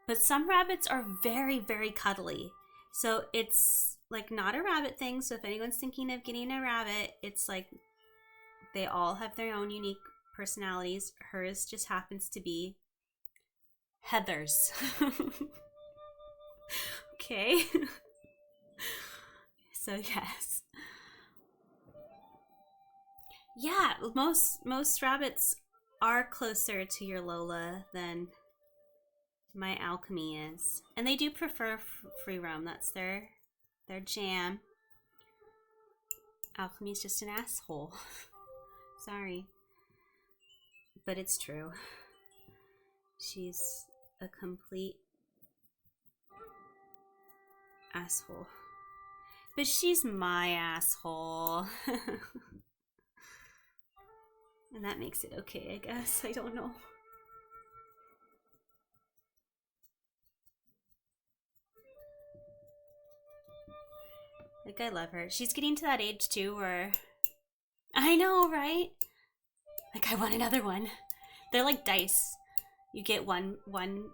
[SPEAKER 1] But some rabbits are very, very cuddly. So it's like not a rabbit thing. So if anyone's thinking of getting a rabbit, it's like they all have their own unique personalities. Hers just happens to be Heather's. Okay. So yes. Yeah, most rabbits are closer to your Lola than my alchemy is. And they do prefer free roam. That's their jam. Alchemy's just an asshole. Sorry. But it's true. She's a complete asshole. But she's my asshole. And that makes it okay, I guess. I don't know. Like, I love her. She's getting to that age, too, where... I know, right? Like, I want another one. They're like dice. You get one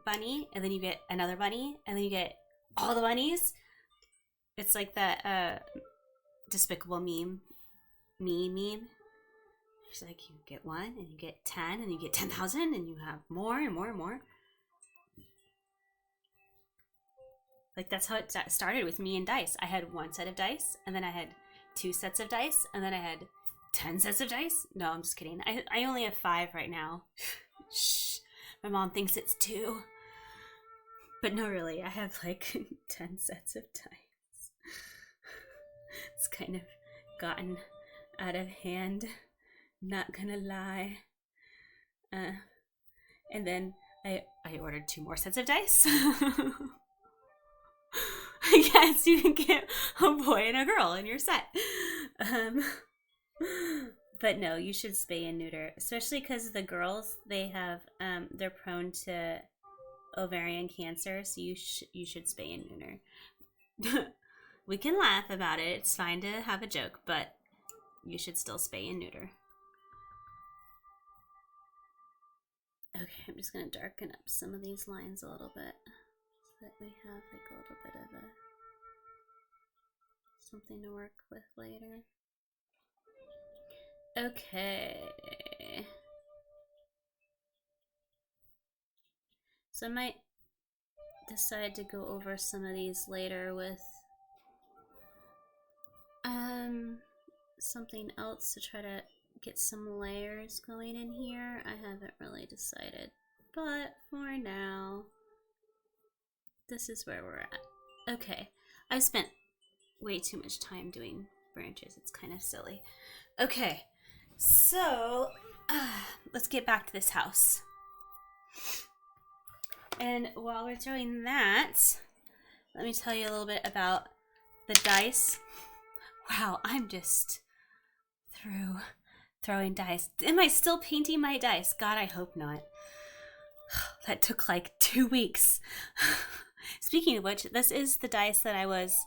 [SPEAKER 1] bunny, and then you get another bunny, and then you get all the bunnies. It's like that Despicable meme. She's like, you get one, and you get 10, and you get 10,000, and you have more and more and more. Like, that's how it started with me and dice. I had one set of dice, and then I had 2 sets of dice, and then I had 10 sets of dice. No, I'm just kidding. I only have 5 right now. Shh. My mom thinks it's 2. But no, really, I have like 10 sets of dice. It's kind of gotten out of hand. Not gonna lie. And then I ordered 2 more sets of dice. Yes, you can get a boy and a girl in your set. But no, you should spay and neuter, especially because the girls, they have they're prone to ovarian cancer, so you should spay and neuter. We can laugh about it. It's fine to have a joke, but you should still spay and neuter. Okay, I'm just gonna darken up some of these lines a little bit so that we have like a little bit of something to work with later. Okay. So I might decide to go over some of these later with something else to try to get some layers going in here. I haven't really decided, but for now, this is where we're at. Okay, I've spent way too much time doing branches. It's kind of silly. Okay, so let's get back to this house. And while we're doing that, let me tell you a little bit about the dice. Wow, I'm just throwing dice. Am I still painting my dice? God, I hope not. That took like 2 weeks. Speaking of which, this is the dice that I was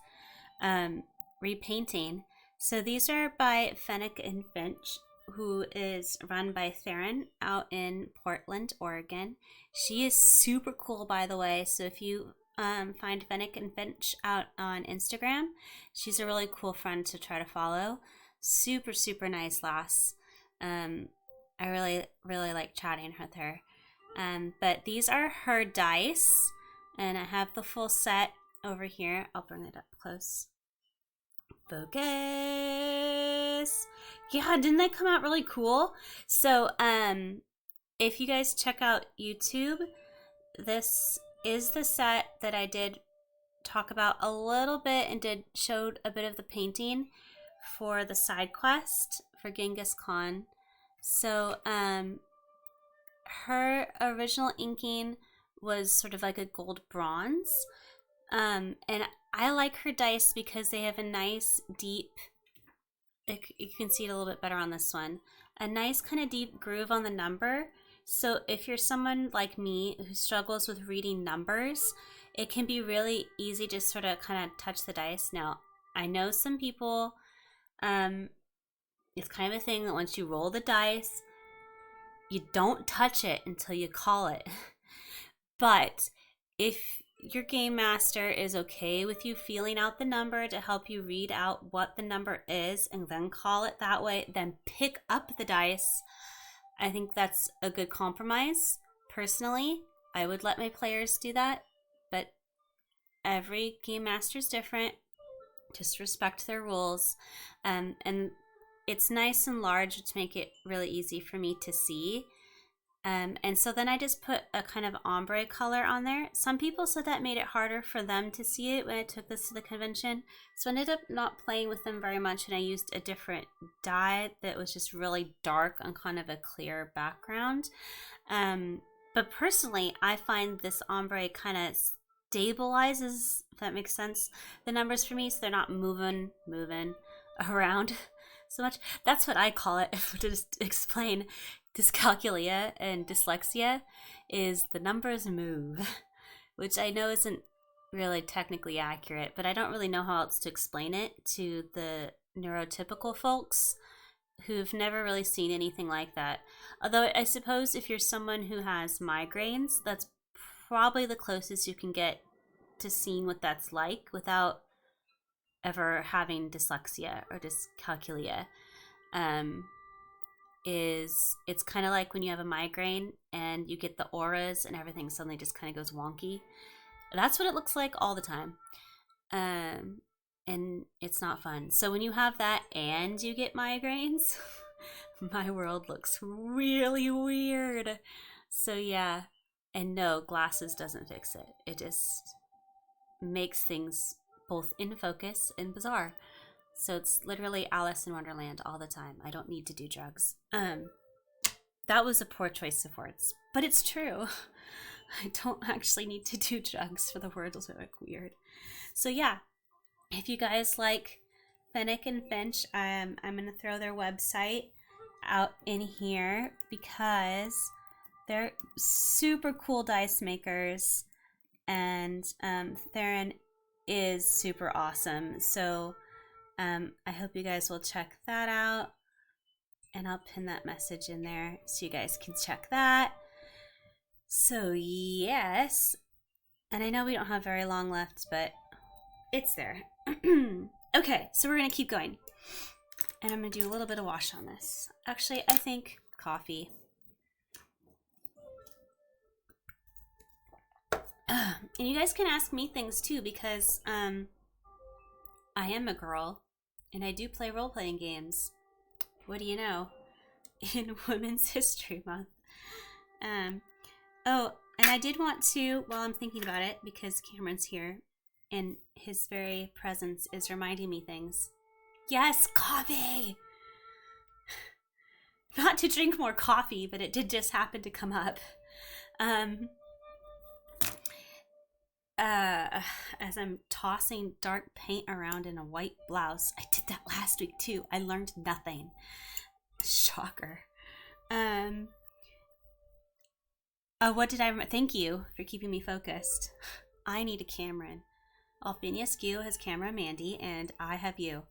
[SPEAKER 1] repainting. So these are by FennekandFinch, who is run by Theron out in Portland, Oregon. She is super cool, by the way. So if you find FennekandFinch out on Instagram, she's a really cool friend to try to follow. Super, super nice lass. I really, really like chatting with her. But these are her dice, and I have the full set over here. I'll bring it up close. Focus. Yeah, didn't they come out really cool? So, if you guys check out YouTube, this is the set that I did talk about a little bit and showed a bit of the painting for the side quest for Genghis Khan. So, her original inking was sort of like a gold bronze. And I like her dice because they have a nice deep, you can see it a little bit better on this one, a nice kind of deep groove on the number. So if you're someone like me who struggles with reading numbers, it can be really easy to sort of kind of touch the dice. Now, I know some people, it's kind of a thing that once you roll the dice, you don't touch it until you call it. But if your game master is okay with you feeling out the number to help you read out what the number is and then call it that way, then pick up the dice. I think that's a good compromise. Personally, I would let my players do that, but every game master is different. Just respect their rules. And it's nice and large to make it really easy for me to see. And so then I just put a kind of ombre color on there. Some people said that made it harder for them to see it when I took this to the convention. So I ended up not playing with them very much, and I used a different dye that was just really dark on kind of a clear background. But personally, I find this ombre kind of stabilizes, if that makes sense, the numbers for me, so they're not moving around so much. That's what I call it, to just explain. Dyscalculia and dyslexia is the numbers move, which I know isn't really technically accurate, but I don't really know how else to explain it to the neurotypical folks who've never really seen anything like that. Although I suppose if you're someone who has migraines, that's probably the closest you can get to seeing what that's like without ever having dyslexia or dyscalculia. It's kind of like when you have a migraine and you get the auras and everything suddenly just kind of goes wonky. That's what it looks like all the time. And it's not fun. So when you have that and you get migraines, my world looks really weird. So yeah, and no, glasses doesn't fix it. It just makes things both in focus and bizarre. So it's literally Alice in Wonderland all the time. I don't need to do drugs. That was a poor choice of words, but it's true. I don't actually need to do drugs for the words to look weird. So yeah, if you guys like FennekandFinch, I'm going to throw their website out in here because they're super cool dice makers, and Theron is super awesome. So I hope you guys will check that out, and I'll pin that message in there so you guys can check that. So yes, and I know we don't have very long left, but it's there. Okay, so we're gonna keep going, and I'm gonna do a little bit of wash on this. Actually, I think coffee. And you guys can ask me things too, because I am a girl and I do play role-playing games. What do you know? In Women's History Month. Oh, and I did want to, while I'm thinking about it, because Cameron's here and his very presence is reminding me things. Yes, coffee! Not to drink more coffee, but it did just happen to come up. As I'm tossing dark paint around in a white blouse. I did that last week too. I learned nothing. Shocker. What did I thank you for keeping me focused. I need a Cameron. Phineas Q has camera Mandy, and I have you.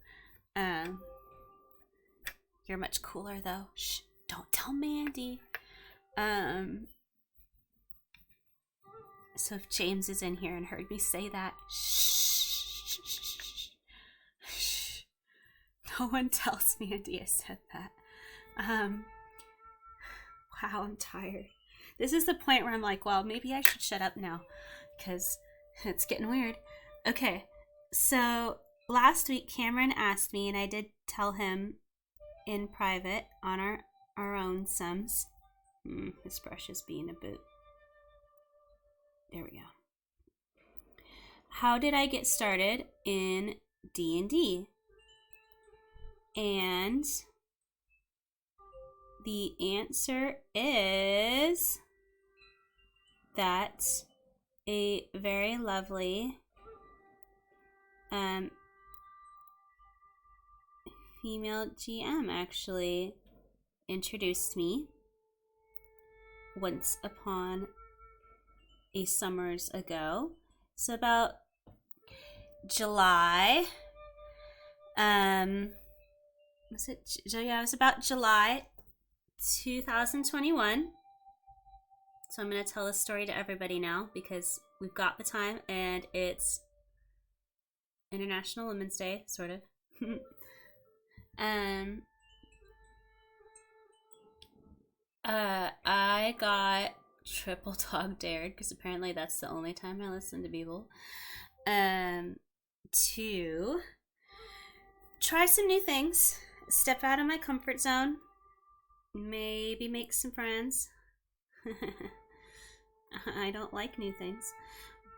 [SPEAKER 1] You're much cooler though. Shh, don't tell Mandy. So if James is in here and heard me say that, shh, shh. No one tells Mandy I said that. Wow, I'm tired. This is the point where I'm like, well, maybe I should shut up now because it's getting weird. Okay, so last week Cameron asked me, and I did tell him in private on our own sums. This brush is being a boot. There we go. How did I get started in D&D? And the answer is that a very lovely female GM actually introduced me once upon a summers ago. So about July, it was about July 2021. So I'm going to tell this story to everybody now because we've got the time and it's International Women's Day, sort of. I got triple dog dared because apparently that's the only time I listen to people. To try some new things, step out of my comfort zone, maybe make some friends. I don't like new things,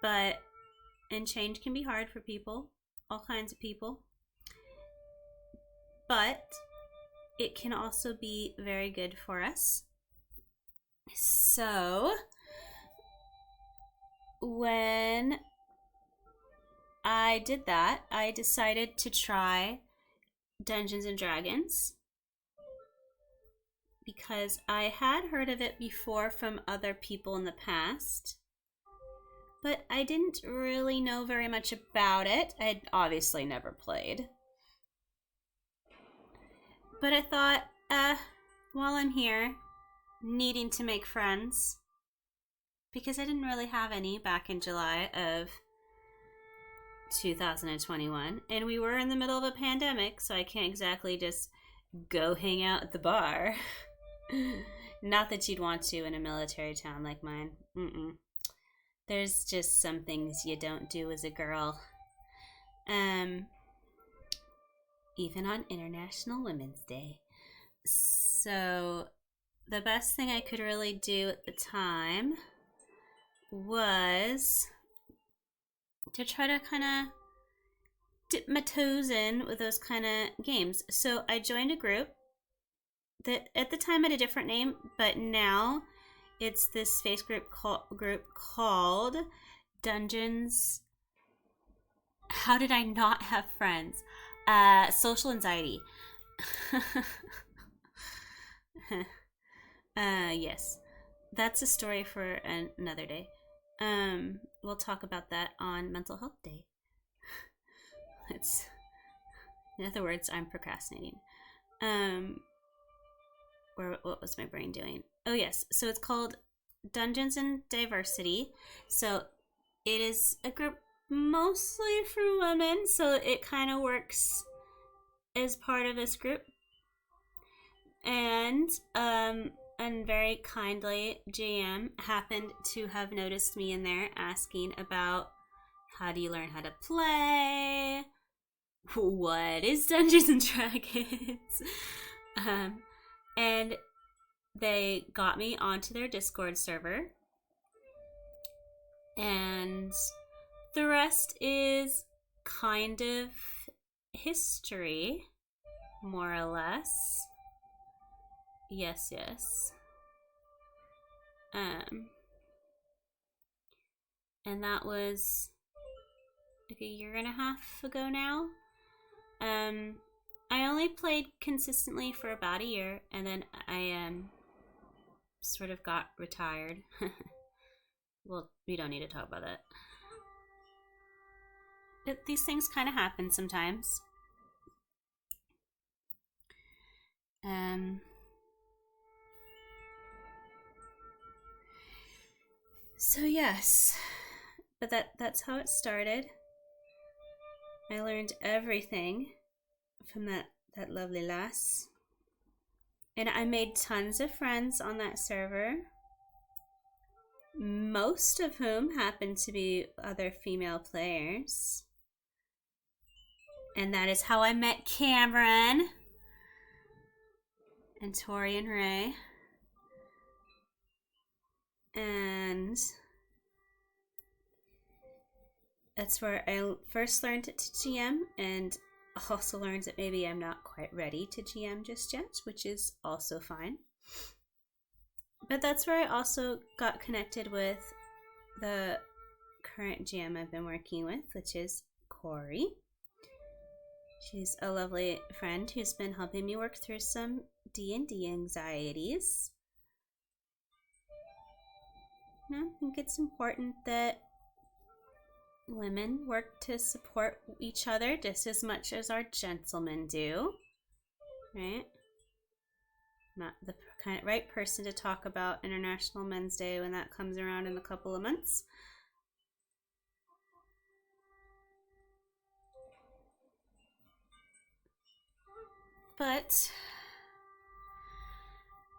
[SPEAKER 1] and change can be hard for people, all kinds of people, but it can also be very good for us. So when I did that, I decided to try Dungeons and Dragons because I had heard of it before from other people in the past, but I didn't really know very much about it. I had obviously never played. But I thought, while I'm here, needing to make friends, because I didn't really have any back in July of 2021, and we were in the middle of a pandemic, so I can't exactly just go hang out at the bar. Not that you'd want to in a military town like mine. There's just some things you don't do as a girl. Even on International Women's Day. So the best thing I could really do at the time was to try to kind of dip my toes in with those kind of games. So I joined a group that at the time had a different name, but now it's this Facebook group called Dungeons. How did I not have friends? Social anxiety. Yes, that's a story for another day. We'll talk about that on Mental Health Day. In other words, I'm procrastinating. What was my brain doing? Oh yes, so it's called Dungeons and Diversity. So it is a group mostly for women, so it kind of works as part of this group. And very kindly, GM happened to have noticed me in there asking about how do you learn how to play? What is Dungeons and Dragons? And they got me onto their Discord server. And the rest is kind of history, more or less. Yes. And that was like a year and a half ago now. I only played consistently for about a year, and then I sort of got retired. Well, we don't need to talk about that. But these things kind of happen sometimes. So yes, but that's how it started. I learned everything from that lovely lass. And I made tons of friends on that server, most of whom happened to be other female players. And that is how I met Cameron and Tori and Ray. And that's where I first learned to GM, and also learned that maybe I'm not quite ready to GM just yet, which is also fine. But that's where I also got connected with the current GM I've been working with, which is Corey. She's a lovely friend who's been helping me work through some D&D anxieties. I think it's important that women work to support each other just as much as our gentlemen do, right? Not the right person to talk about International Men's Day when that comes around in a couple of months. But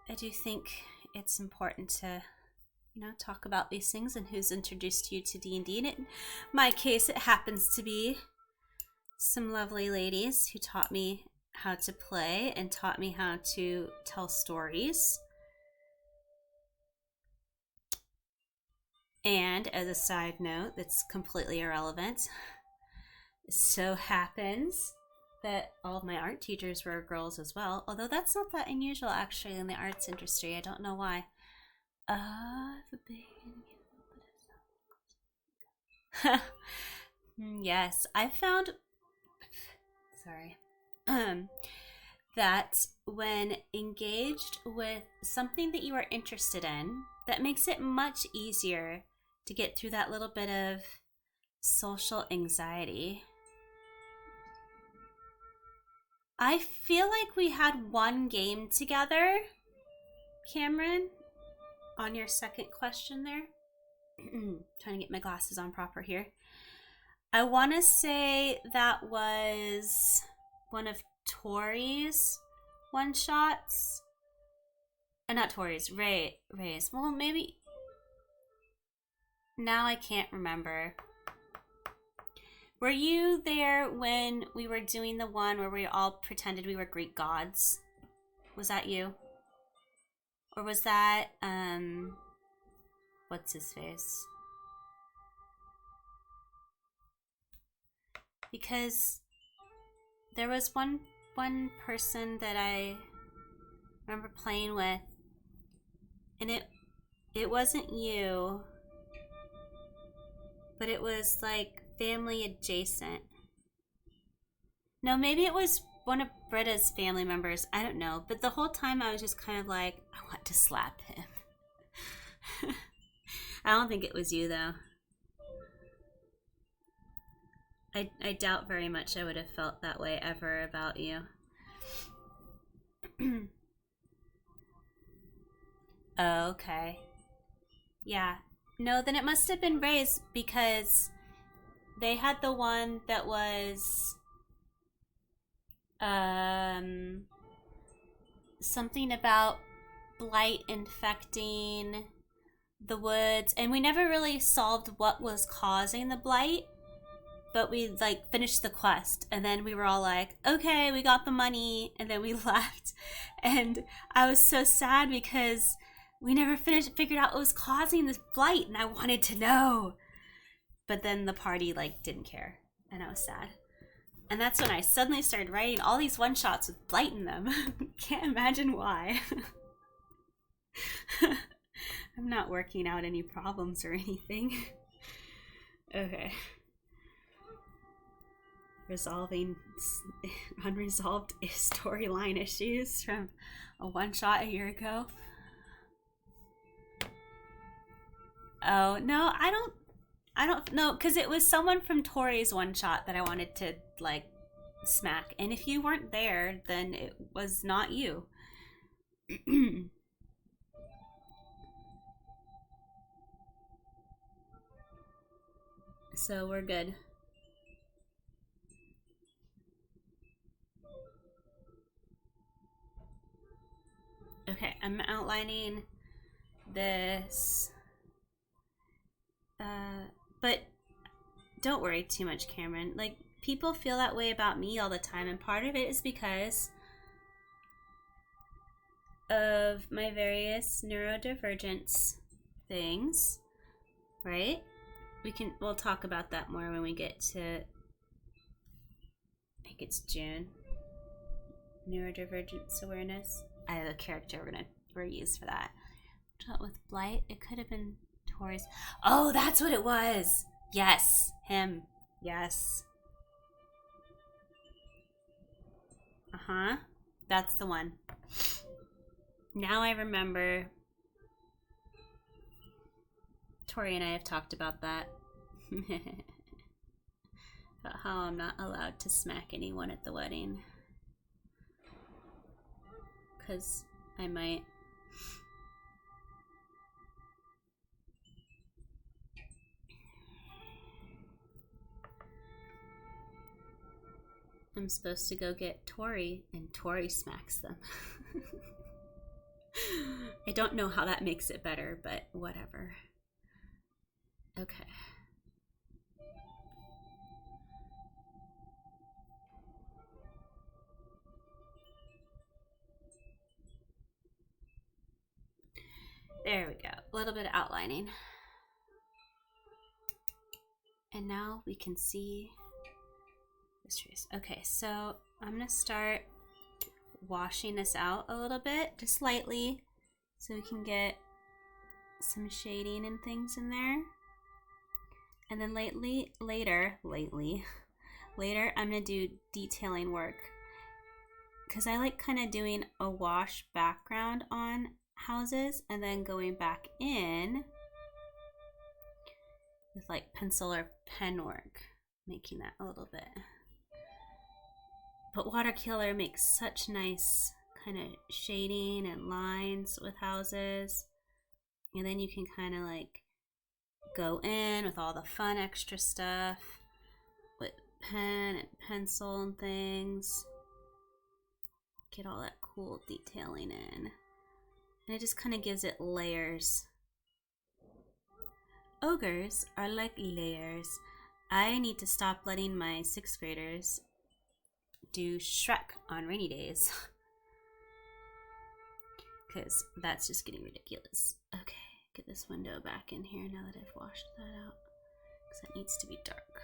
[SPEAKER 1] I do think it's important to talk about these things and who's introduced you to D&D. And in my case, it happens to be some lovely ladies who taught me how to play and taught me how to tell stories. And as a side note that's completely irrelevant, it so happens that all of my art teachers were girls as well, although that's not that unusual actually in the arts industry. I don't know why. Yes, I found that when engaged with something that you are interested in, that makes it much easier to get through that little bit of social anxiety. I feel like we had one game together, Cameron, on your second question there. Trying to get my glasses on proper here. I want to say that was one of Tori's one-shots. Not Tori's, Ray's. Well, maybe. Now I can't remember. Were you there when we were doing the one where we all pretended we were Greek gods? Was that you? Or was that, what's his face? Because there was one person that I remember playing with, and it wasn't you, but it was like family adjacent. No, maybe it was one of Britta's family members. I don't know. But the whole time I was just kind of like, I want to slap him. I don't think it was you, though. I doubt very much I would have felt that way ever about you. Oh, okay. Yeah. No, then it must have been Ray's, because they had the one that was something about blight infecting the woods, and we never really solved what was causing the blight, but we like finished the quest, and then we were all like, okay, we got the money, and then we left. And I was so sad because we never figured out what was causing this blight, and I wanted to know. But then the party like didn't care, and I was sad. And that's when I suddenly started writing all these one-shots with blight in them. Can't imagine why. I'm not working out any problems or anything. Okay. Resolving unresolved storyline issues from a one-shot a year ago. Oh, no, I don't know, because it was someone from Tori's one-shot that I wanted to, like, smack. And if you weren't there, then it was not you. So we're good. Okay, I'm outlining this. But don't worry too much, Cameron. Like, people feel that way about me all the time, and part of it is because of my various neurodivergence things, right? We'll talk about that more when we get to, I think it's June. Neurodivergence awareness. I have a character we're use for that. Dealt with blight. It could have been Tori's. Oh, that's what it was. Yes, him. Yes. That's the one. Now I remember. Tori and I have talked about that. About how I'm not allowed to smack anyone at the wedding. Because I might. I'm supposed to go get Tori, and Tori smacks them. I don't know how that makes it better, but whatever. Okay. There we go. A little bit of outlining. And now we can see this trace. Okay, so I'm gonna start washing this out a little bit, just lightly, so we can get some shading and things in there. And then later, I'm gonna do detailing work, because I like kind of doing a wash background on houses and then going back in with like pencil or pen work, making that a little bit. But watercolor makes such nice kind of shading and lines with houses, and then you can kind of like go in with all the fun extra stuff with pen and pencil and things, get all that cool detailing in, and it just kind of gives it layers. Ogres are like layers. I need to stop letting my 6th graders do Shrek on rainy days, because that's just getting ridiculous. Okay, get this window back in here now that I've washed that out, because that needs to be dark.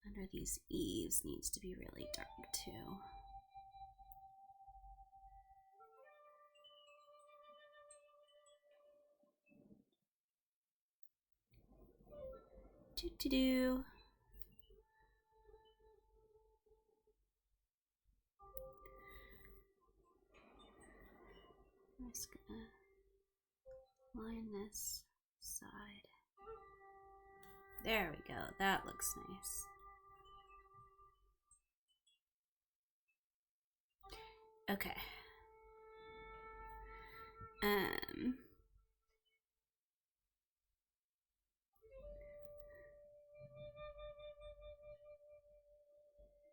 [SPEAKER 1] Under these eaves needs to be really dark too. Do. I'm just gonna line this side. There we go. That looks nice. Okay.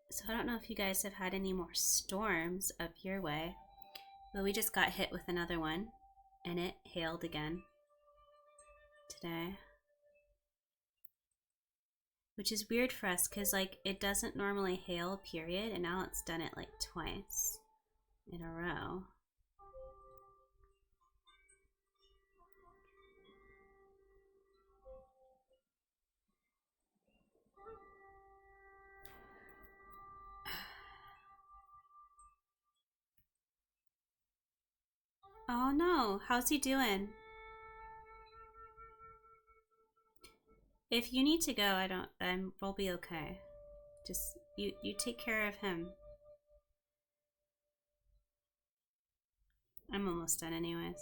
[SPEAKER 1] So I don't know if you guys have had any more storms up your way, but we just got hit with another one, and it hailed again today. Which is weird for us, because like it doesn't normally hail, period, and now it's done it like twice in a row. Oh no, how's he doing? If you need to go, we'll be okay. Just, you take care of him. I'm almost done anyways.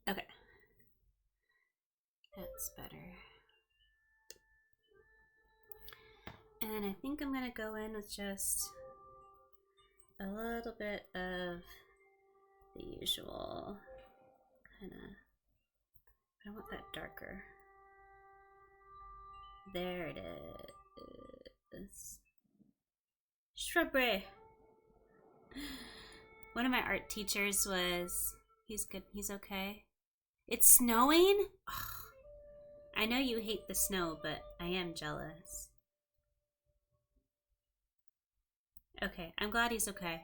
[SPEAKER 1] Okay. That's better. And then I think I'm gonna go in with just a little bit of the usual kind of, I want that darker. There it is. Shrubbery. One of my art teachers was, he's good, he's okay. It's snowing? Ugh. I know you hate the snow, but I am jealous. Okay, I'm glad he's okay.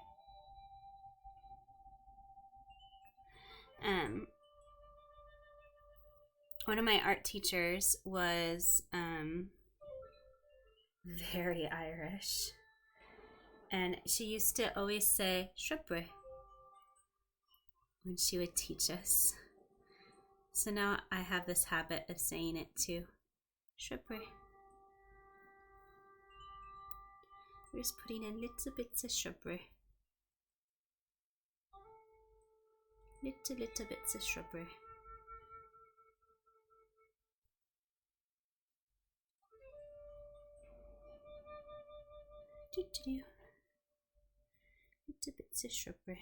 [SPEAKER 1] One of my art teachers was very Irish, and she used to always say shrubbery when she would teach us. So now I have this habit of saying it too. Shrubbery. We're just putting in little bits of shrubbery. Little bits of shrubbery. Little bits of shrubbery.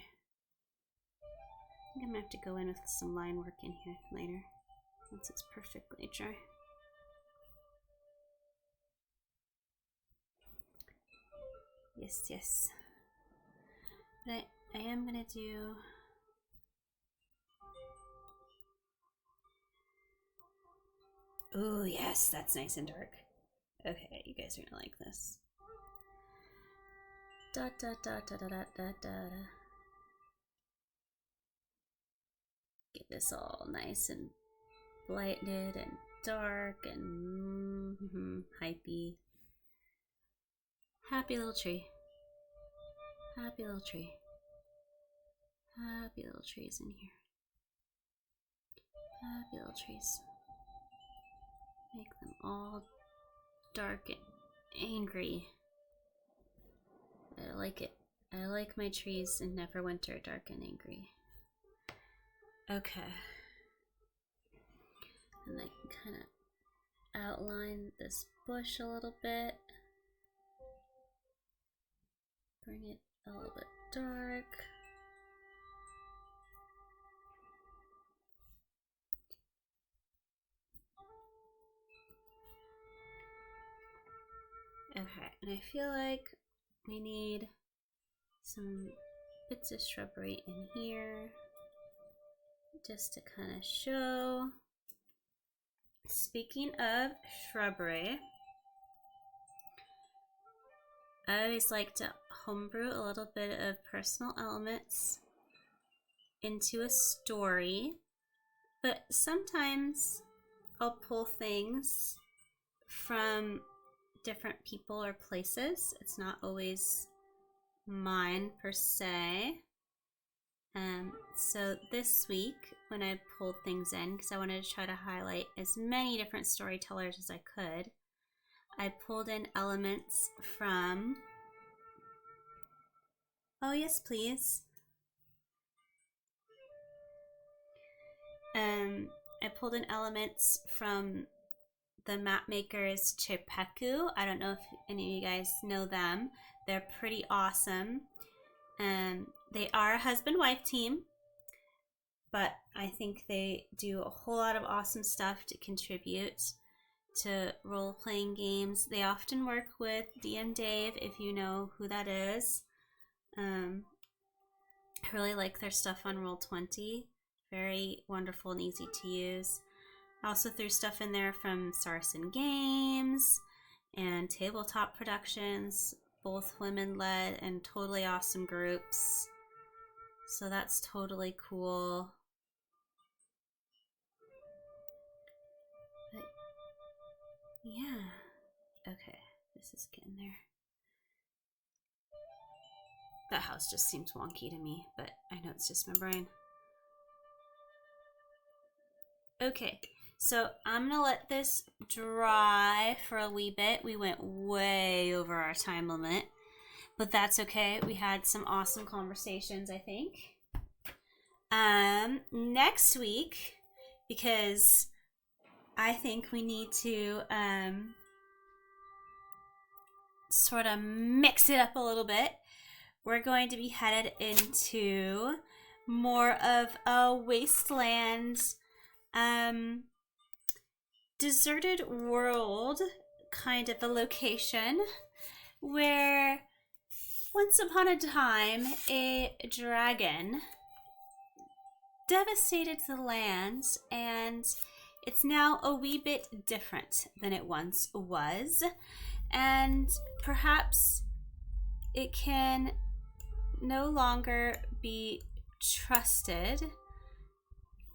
[SPEAKER 1] I think I'm gonna have to go in with some line work in here later, once it's perfectly dry. Yes. But I am gonna do ooh, yes, that's nice and dark. Okay, you guys are gonna like this. Da da da da da da da da. Get this all nice and lighted and dark and hypey. Happy little tree. Happy little tree. Happy little trees in here. Happy little trees. Make them all dark and angry. I like it. I like my trees in Neverwinter dark and angry. Okay. And I can kind of outline this bush a little bit. Bring it a little bit dark. Okay, and I feel like we need some bits of shrubbery in here just to kind of show. Speaking of shrubbery, I always like to homebrew a little bit of personal elements into a story, but sometimes I'll pull things from different people or places. It's not always mine per se. So this week when I pulled things in, because I wanted to try to highlight as many different storytellers as I could, I pulled in elements from, oh yes please, I pulled in elements from the map makers Czepeku. I don't know if any of you guys know them. They're pretty awesome. They are a husband-wife team, but I think they do a whole lot of awesome stuff to contribute to role-playing games. They often work with DM Dave, if you know who that is. I really like their stuff on Roll20. Very wonderful and easy to use. I also threw stuff in there from Sarsen Games and Tabletop Productions, both women-led and totally awesome groups. So that's totally cool. But yeah, okay, this is getting there. That house just seems wonky to me, but I know it's just my brain. Okay, so I'm gonna let this dry for a wee bit. We went way over our time limit, but that's okay. We had some awesome conversations, I think. Next week, because I think we need to sort of mix it up a little bit, we're going to be headed into more of a wasteland, deserted world kind of a location where once upon a time a dragon devastated the lands, and it's now a wee bit different than it once was, and perhaps it can no longer be trusted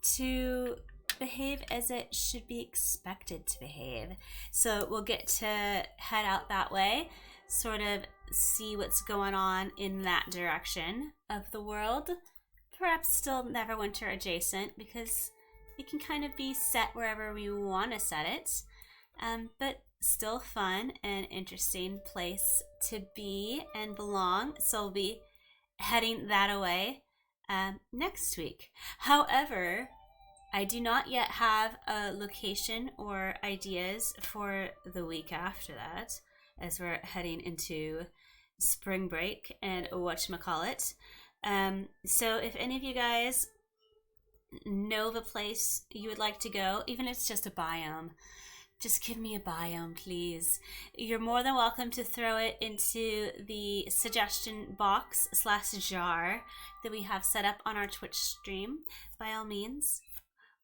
[SPEAKER 1] to behave as it should be expected to behave. So we'll get to head out that way, sort of see what's going on in that direction of the world. Perhaps still Neverwinter adjacent, because it can kind of be set wherever we want to set it, but still fun and interesting place to be and belong. So we'll be heading that away next week. However, I do not yet have a location or ideas for the week after that, as we're heading into spring break and whatchamacallit. So if any of you guys know of a place you would like to go, even if it's just a biome, just give me a biome, please. You're more than welcome to throw it into the suggestion box / jar that we have set up on our Twitch stream, by all means.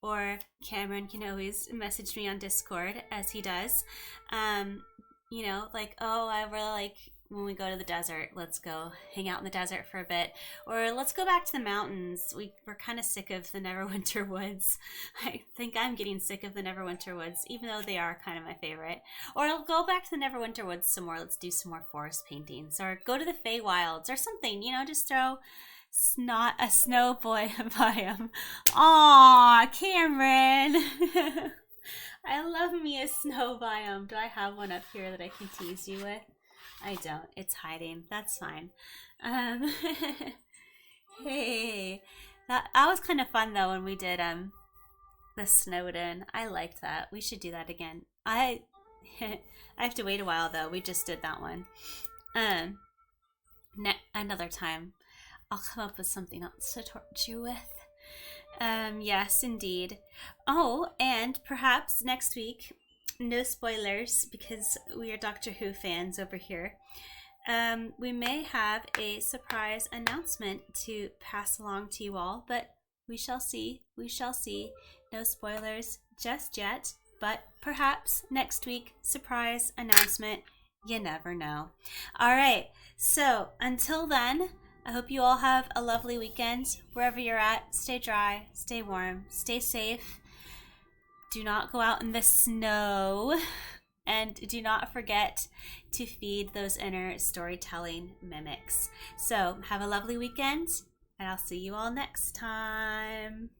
[SPEAKER 1] Or Cameron can always message me on Discord, as he does. You know, like, oh, I really like when we go to the desert, let's go hang out in the desert for a bit. Or let's go back to the mountains. We're kind of sick of the Neverwinter Woods. I think I'm getting sick of the Neverwinter Woods, even though they are kind of my favorite. Or I'll go back to the Neverwinter Woods some more. Let's do some more forest paintings. Or go to the Feywilds or something, you know, just throw not a snow boy biome. Aw, Cameron. I love me a snow biome. Do I have one up here that I can tease you with? I don't. It's hiding. That's fine. Hey, that was kind of fun though when we did the Snowden. I liked that. We should do that again. I have to wait a while though. We just did that one. Another time, I'll come up with something else to torture you with. Yes, indeed. Oh, and perhaps next week, no spoilers because we are Doctor Who fans over here, we may have a surprise announcement to pass along to you all, but we shall see. We shall see. No spoilers just yet, but perhaps next week, surprise announcement. You never know. All right, so until then, I hope you all have a lovely weekend. Wherever you're at, stay dry, stay warm, stay safe. Do not go out in the snow. And do not forget to feed those inner storytelling mimics. So have a lovely weekend, and I'll see you all next time.